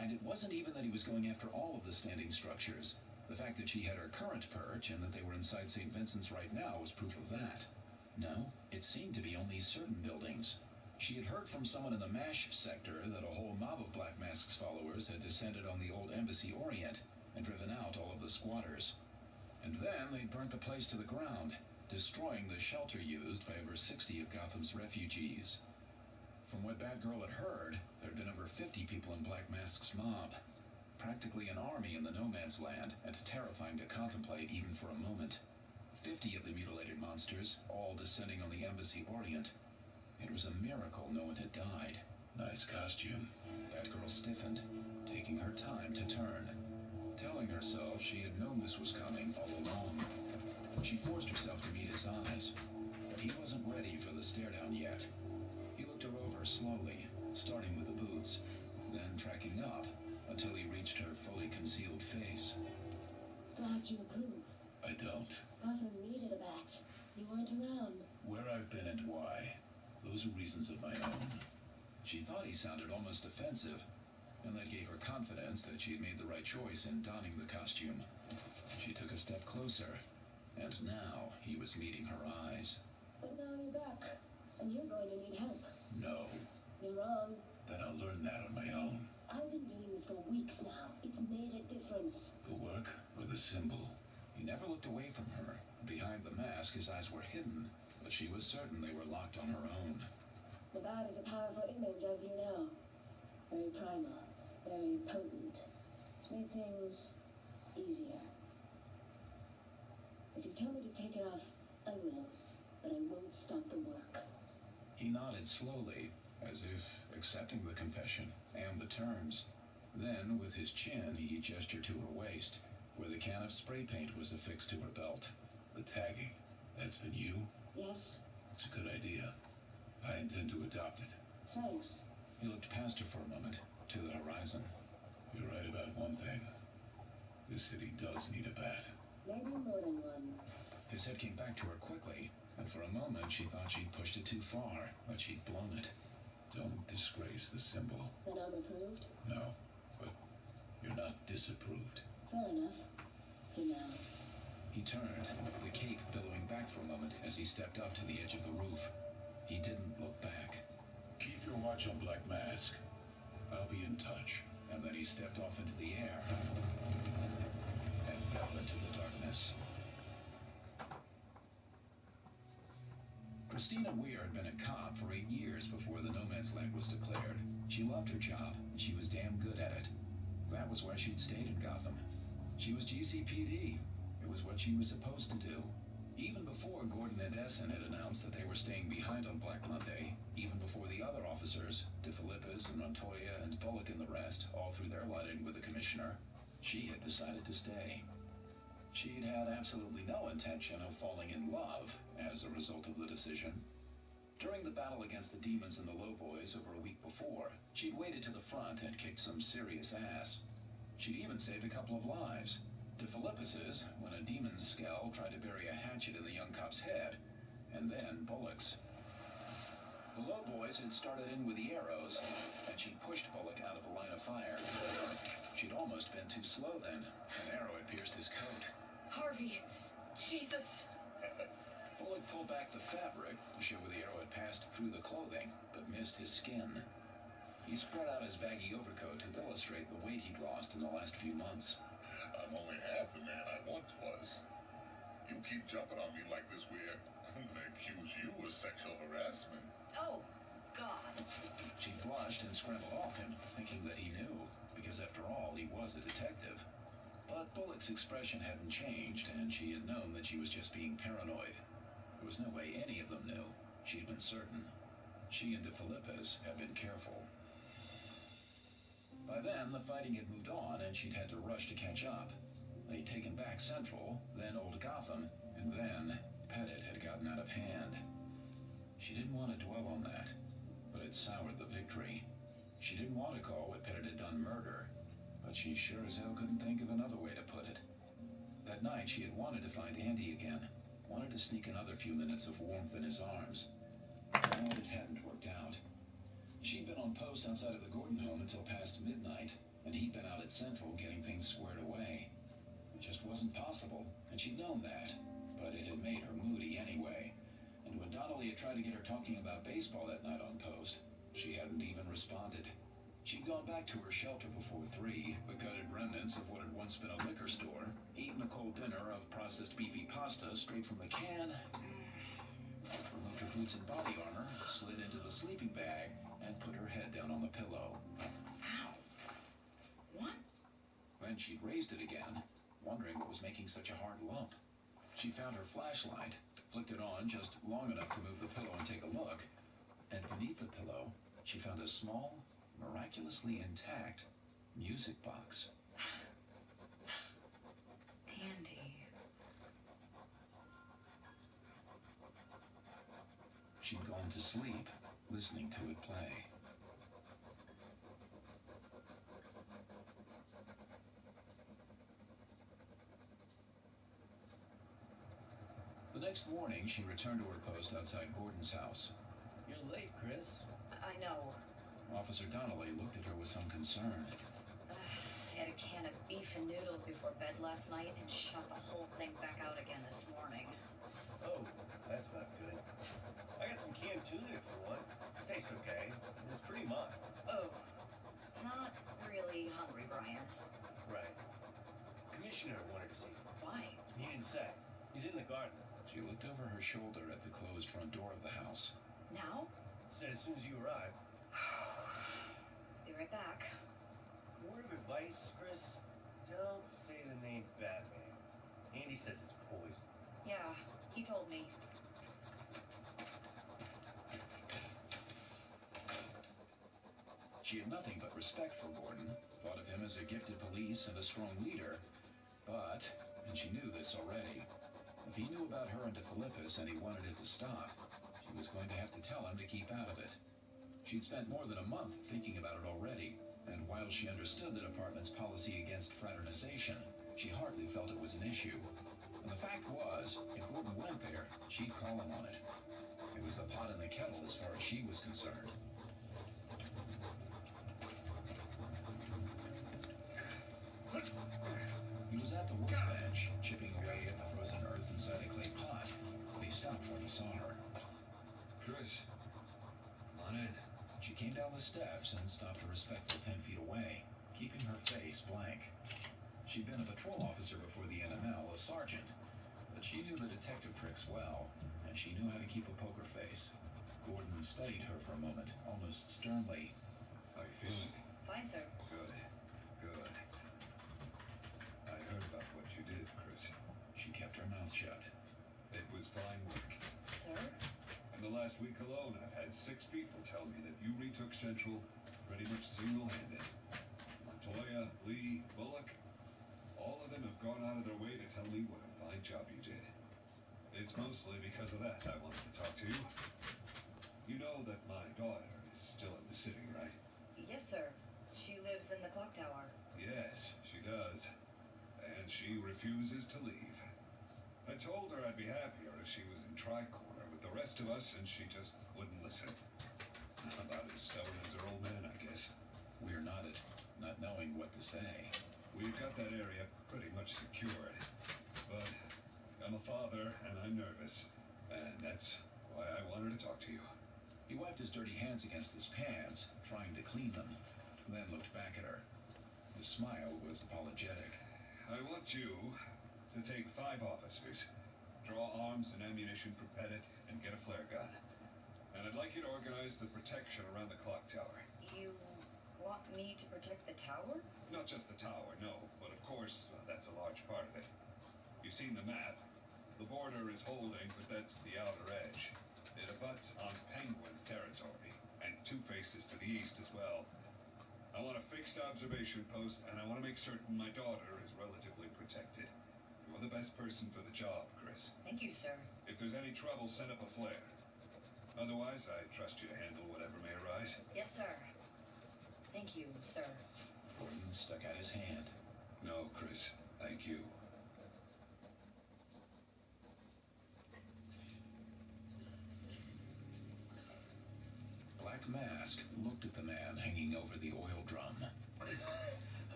And it wasn't even that he was going after all of the standing structures. The fact that she had her current perch and that they were inside St. Vincent's right now was proof of that. No, it seemed to be only certain buildings. She had heard from someone in the MASH sector that a whole mob of Black Mask's followers had descended on the old Embassy Orient and driven out all of the squatters. And then they burnt the place to the ground, destroying the shelter used by over 60 of Gotham's refugees. From what Batgirl had heard, there had been over 50 people in Black Mask's mob. Practically an army in the no man's land, and terrifying to contemplate even for a moment. 50 of the mutilated monsters, all descending on the Embassy Orient. It was a miracle no one had died. Nice costume. Batgirl stiffened, taking her time to turn. Telling herself she had known this was coming all along. She forced herself to meet his eyes, but he wasn't ready for the stare-down yet. He looked her over slowly, starting with the boots, then tracking up until he reached her fully concealed face. Glad you approve. I don't. Gotham needed a bat. You weren't around. Where I've been and why, those are reasons of my own. She thought he sounded almost offensive, and that gave her confidence that she had made the right choice in donning the costume. She took a step closer, and now he was meeting her eyes. But now you're back, and you're going to need help. No. You're wrong. Then I'll learn that on my own. I've been doing this for weeks now. It's made a difference. The work or the symbol? He never looked away from her. Behind the mask, his eyes were hidden, but she was certain they were locked on her own. The bat is a powerful image, as you know. Very primal, very potent. It's made things easier. If you tell me to take it off, I will. But I won't stop the work. He nodded slowly, as if accepting the confession and the terms. Then, with his chin, he gestured to her waist, where the can of spray paint was affixed to her belt. The tagging, that's been you? Yes? It's a good idea. I intend to adopt it. Thanks. He looked past her for a moment, to the horizon. You're right about one thing. This city does need a bat. Maybe more than one. His head came back to her quickly, and for a moment she thought she'd pushed it too far, that she'd blown it. Don't disgrace the symbol. Then I'm approved? No, but you're not disapproved. Fair enough. For now. He turned, the cape billowing back for a moment as he stepped up to the edge of the roof. He didn't look back. Keep your watch on Black Mask. I'll be in touch. And then he stepped off into the air and fell into the darkness. Christina Weir had been a cop for 8 years before the No Man's Land was declared. She loved her job, and she was damn good at it. That was why she'd stayed in Gotham. She was GCPD. It was what she was supposed to do. Even before Gordon and Essen had announced that they were staying behind on Black Monday, even before the other officers, DeFilippis and Montoya and Bullock and the rest, all threw their lot in with the commissioner, she had decided to stay. She'd had absolutely no intention of falling in love as a result of the decision. During the battle against the demons and the Lowboys over a week before, she'd waded to the front and kicked some serious ass. She'd even saved a couple of lives. DeFilippis's, when a demon's skull tried to bury a hatchet in the young cop's head, and then Bullock's. The Lowboys had started in with the arrows, and she'd pushed Bullock out of the line of fire. She'd almost been too slow then. An arrow had pierced his coat. Harvey, Jesus. Bullock pulled back the fabric to show where the arrow had passed through the clothing, but missed his skin. He spread out his baggy overcoat to illustrate the weight he'd lost in the last few months. I'm only half the man I once was. You keep jumping on me like this, Weir, I'm gonna accuse you of sexual harassment. Oh, God. She blushed and scrambled off him, thinking that he knew, because after all, he was a detective. But Bullock's expression hadn't changed, and she had known that she was just being paranoid. There was no way any of them knew. She'd been certain. She and DeFilippis had been careful. By then, the fighting had moved on, and she'd had to rush to catch up. They'd taken back Central, then Old Gotham, and then Pettit had gotten out of hand. She didn't want to dwell on that, but it soured the victory. She didn't want to call what Pettit had done murder, but she sure as hell couldn't think of another way to put it. That night, she had wanted to find Andy again, wanted to sneak another few minutes of warmth in his arms. But it hadn't worked out. She'd been on post outside of the Gordon home until past midnight, and he'd been out at Central getting things squared away. It just wasn't possible, and she'd known that, but it had made her moody anyway. And when Donnelly had tried to get her talking about baseball that night on post, she hadn't even responded. She'd gone back to her shelter before 3, the gutted remnants of what had once been a liquor store, eaten a cold dinner of processed beefy pasta straight from the can, removed her boots and body armor, slid into the sleeping bag, and put her head down on the pillow. Ow. What? Then she'd raised it again, wondering what was making such a hard lump. She found her flashlight, flicked it on just long enough to move the pillow and take a look, and beneath the pillow, she found a small, miraculously intact music box. Andy. She'd gone to sleep, listening to it play. The next morning, she returned to her post outside Gordon's house. You're late, Chris. I know. Officer Donnelly looked at her with some concern. I had a can of beef and noodles before bed last night and shot the whole thing back out again this morning. Oh, that's not good. I got some canned tuna if you want. Tastes okay. It's pretty mild. Oh, not really hungry, Brian. Right. Commissioner wanted to see you. Why? He didn't say. He's in the garden. She looked over her shoulder at the closed front door of the house. Now? Said as soon as you arrive. Be right back. Word of advice, Chris, don't say the name Batman. Andy says it's poison. Yeah, he told me. She had nothing but respect for Gordon, thought of him as a gifted police and a strong leader, but, and she knew this already, if he knew about her and DeFilippis and he wanted it to stop, she was going to have to tell him to keep out of it. She'd spent more than a month thinking about it already, and while she understood the department's policy against fraternization, she hardly felt it was an issue. And the fact was, if Gordon went there, she'd call him on it. It was the pot in the kettle as far as she was concerned. He was at the workbench, chipping scraping away at the frozen earth inside a clay pot, but he stopped when he saw her. Chris, come on in. She came down the steps and stopped a respectful 10 feet away, keeping her face blank. She'd been a patrol officer before the NML, a sergeant, but she knew the detective tricks well, and she knew how to keep a poker face. Gordon studied her for a moment, almost sternly. How are you feeling? Fine, sir. Good. Good. I heard about what you did, Chris. She kept her mouth shut. It was fine work. Sir? In the last week alone, I've had 6 people tell me that you retook Central pretty much single-handed. Montoya, Lee, Bullock, all of them have gone out of their way to tell me what a fine job you did. It's mostly because of that I wanted to talk to you. You know that my daughter is still in the city, right? Yes, sir. She lives in the clock tower. Yes, she does. And she refuses to leave. I told her I'd be happier if she was in Tri-Corner with the rest of us, and she just wouldn't listen. About as stubborn as her old man, I guess. Weir nodded, not knowing what to say. We've got that area pretty much secured. But I'm a father, and I'm nervous. And that's why I wanted to talk to you. He wiped his dirty hands against his pants, trying to clean them, then looked back at her. His smile was apologetic. I want you to take 5 officers, draw arms and ammunition for Pettit, and get a flare gun. And I'd like you to organize the protection around the clock tower. You want me to protect the tower? Not just the tower, no, but of course, that's a large part of it. You've seen the map. The border is holding, but that's the outer edge. It abuts on Penguin's territory, and Two Faces to the east as well. I want a fixed observation post, and I want to make certain my daughter is relatively protected. You're the best person for the job, Chris. Thank you, sir. If there's any trouble, send up a flare. Otherwise, I trust you to handle whatever may arise. Yes, sir. Thank you, sir. Gordon stuck out his hand. No, Chris. Thank you. Black Mask looked at the man hanging over the oil drum.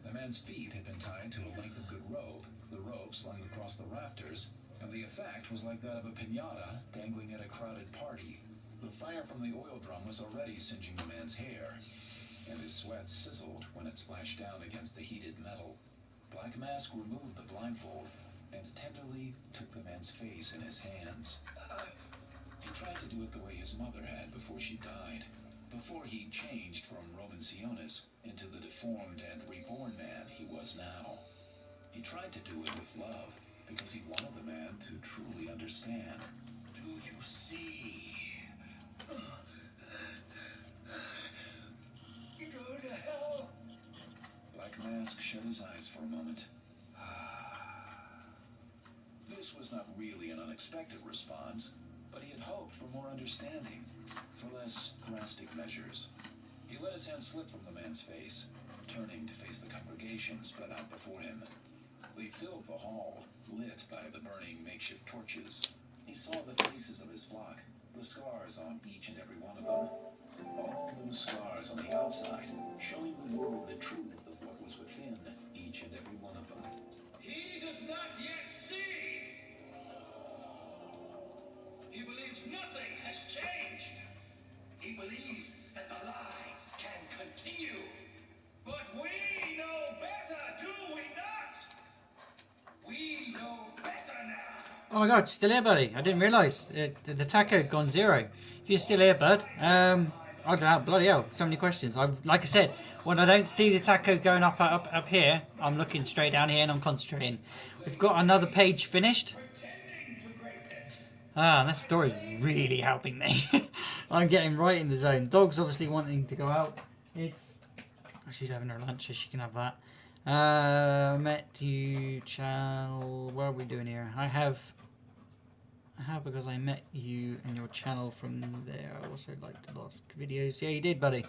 The man's feet had been tied to a length of good rope, the rope slung across the rafters, and the effect was like that of a piñata dangling at a crowded party. The fire from the oil drum was already singeing the man's hair, and his sweat sizzled when it splashed down against the heated metal. Black Mask removed the blindfold and tenderly took the man's face in his hands. He tried to do it the way his mother had before she died, before he changed from Roman Sionis into the deformed and reborn man he was now. He tried to do it with love, because he wanted the man to truly understand. Do you see? Go to hell! Black Mask shut his eyes for a moment. This was not really an unexpected response, but he had hoped for more understanding, for less drastic measures. He let his hand slip from the man's face, turning to face the congregation spread out before him. They filled the hall, lit by the burning makeshift torches. He saw the faces of his flock, the scars on each and every one of them. All those scars on the outside, showing the world the truth of what was within each and every one of them. He does not yet see! He believes nothing has changed. He believes that the lie can continue. But we know better, do we not? We know better now. Oh my god, still here, buddy. I didn't realise the taco had gone 0. If you're still here, bud, I don't know, bloody hell, so many questions. Like I said, when I don't see the taco going up here, I'm looking straight down here and I'm concentrating. We've got another page finished. That story's really helping me. I'm getting right in the zone. Dog's obviously wanting to go out. She's having her lunch, so she can have that. Met you channel. What are we doing here? I have because I met you and your channel from there. I also liked a lot of videos. Yeah, you did, buddy.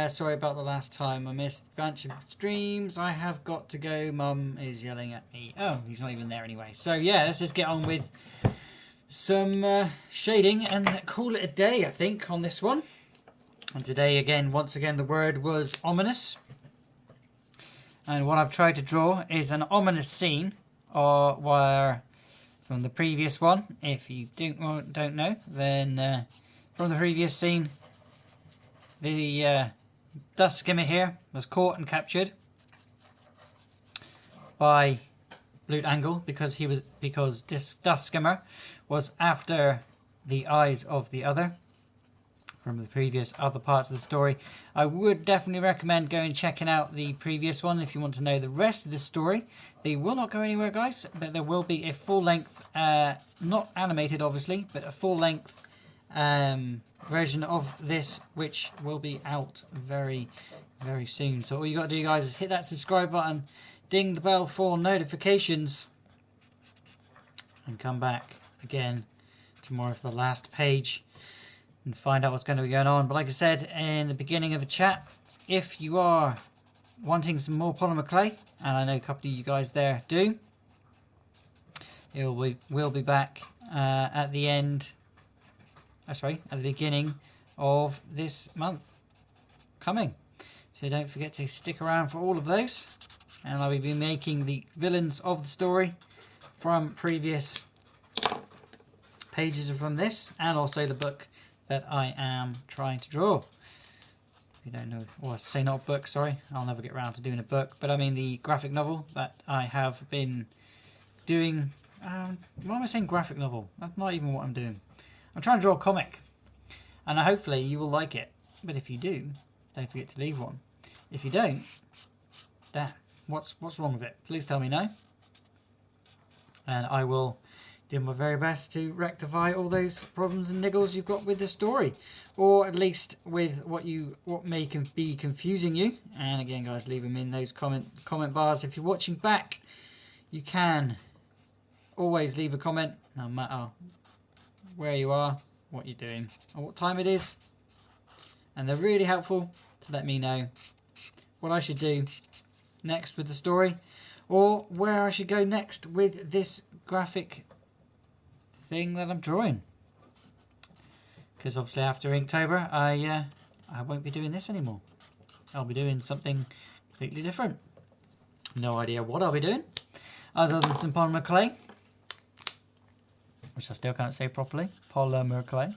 Sorry about the last time. I missed a bunch of streams. I have got to go. Mum is yelling at me. Oh, he's not even there anyway. So yeah, let's just get on with some shading and call it a day, I think, on this one. And today, once again, the word was ominous. And what I've tried to draw is an ominous scene were from the previous one. If you don't know, then from the previous scene, the dust skimmer here was caught and captured by Loot Angle because this dust skimmer was after the eyes of the other from the previous other parts of the story. I would definitely recommend going and checking out the previous one if you want to know the rest of the story. They will not go anywhere, guys, but there will be a full-length, not animated obviously, but a full-length version of this, which will be out very, very soon. So all you got to do, guys, is hit that subscribe button, ding the bell for notifications, and come back again tomorrow for the last page and find out what's going to be going on. But like I said in the beginning of the chat, if you are wanting some more polymer clay, and I know a couple of you guys there do, we'll be back at the end. At the beginning of this month coming. So don't forget to stick around for all of those. And I will be making the villains of the story from previous pages from this, and also the book that I am trying to draw. If you don't know, or say not book, sorry, I'll never get around to doing a book, but I mean the graphic novel that I have been doing. Why am I saying graphic novel? That's not even what I'm doing. I'm trying to draw a comic, and hopefully you will like it. But if you do, don't forget to leave one. If you don't, damn, what's wrong with it? Please tell me no, and I will do my very best to rectify all those problems and niggles you've got with the story, or at least with what may be confusing you. And again, guys, leave them in those comment bars. If you're watching back, you can always leave a comment, no matter where you are, what you're doing, or what time it is, and they're really helpful to let me know what I should do next with the story, or where I should go next with this graphic thing that I'm drawing. Because obviously after Inktober, I won't be doing this anymore. I'll be doing something completely different. No idea what I'll be doing, other than some polymer clay, which I still can't say properly. Polymer clay.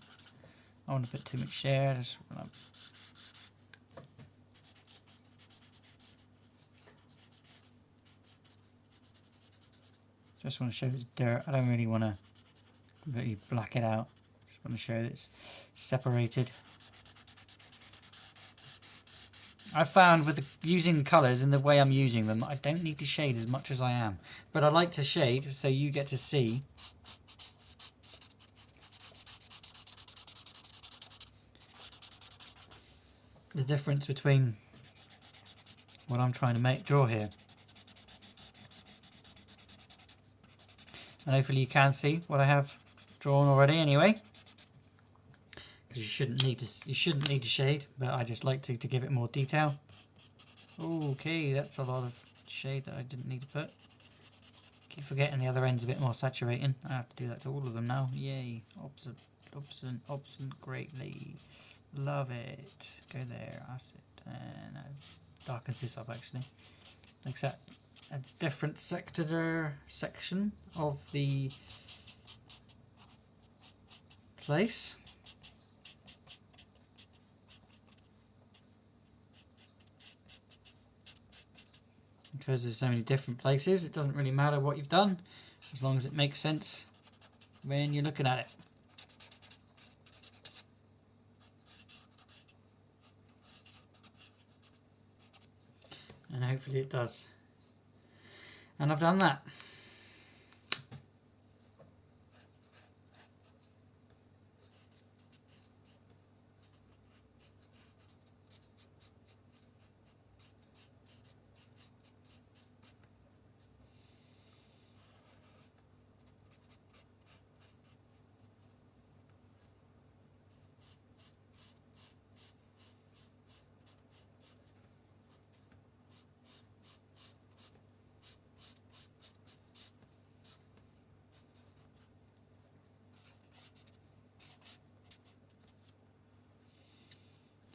I want to put too much share. Just want to show it's dirt. I don't really want to completely black it out. Just want to show that it's separated. I found with using colours and the way I'm using them, I don't need to shade as much as I am. But I like to shade so you get to see the difference between what I'm trying to draw here. And hopefully you can see what I have drawn already anyway. Because you shouldn't need to shade, but I just like to give it more detail. Okay, that's a lot of shade that I didn't need to put. Keep forgetting the other end's a bit more saturating. I have to do that to all of them now. Yay. Opposite greatly. Love it. Go there. That's it. And darkens this up actually. Makes that a different section of the place. Because there's so many different places, it doesn't really matter what you've done, as long as it makes sense when you're looking at it. And hopefully it does. And I've done that.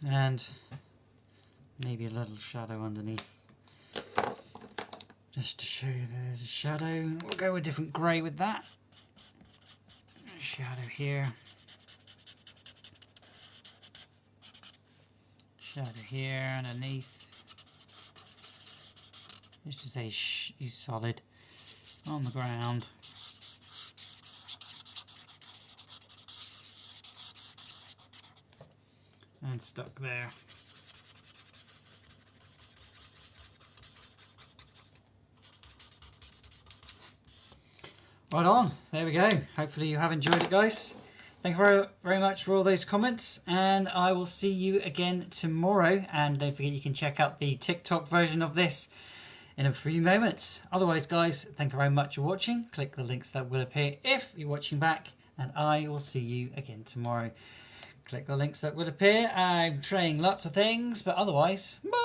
And maybe a little shadow underneath Just to show you there's a shadow. We'll go with a different grey with that. Shadow here. Shadow here underneath. Let's just say he's solid on the ground. And stuck there. Right on, there we go. Hopefully you have enjoyed it, guys. Thank you very, very much for all those comments, and I will see you again tomorrow. And don't forget you can check out the TikTok version of this in a few moments. Otherwise, guys, thank you very much for watching. Click the links that will appear if you're watching back, and I will see you again tomorrow. Click the links that will appear. I'm trying lots of things, but otherwise, bye!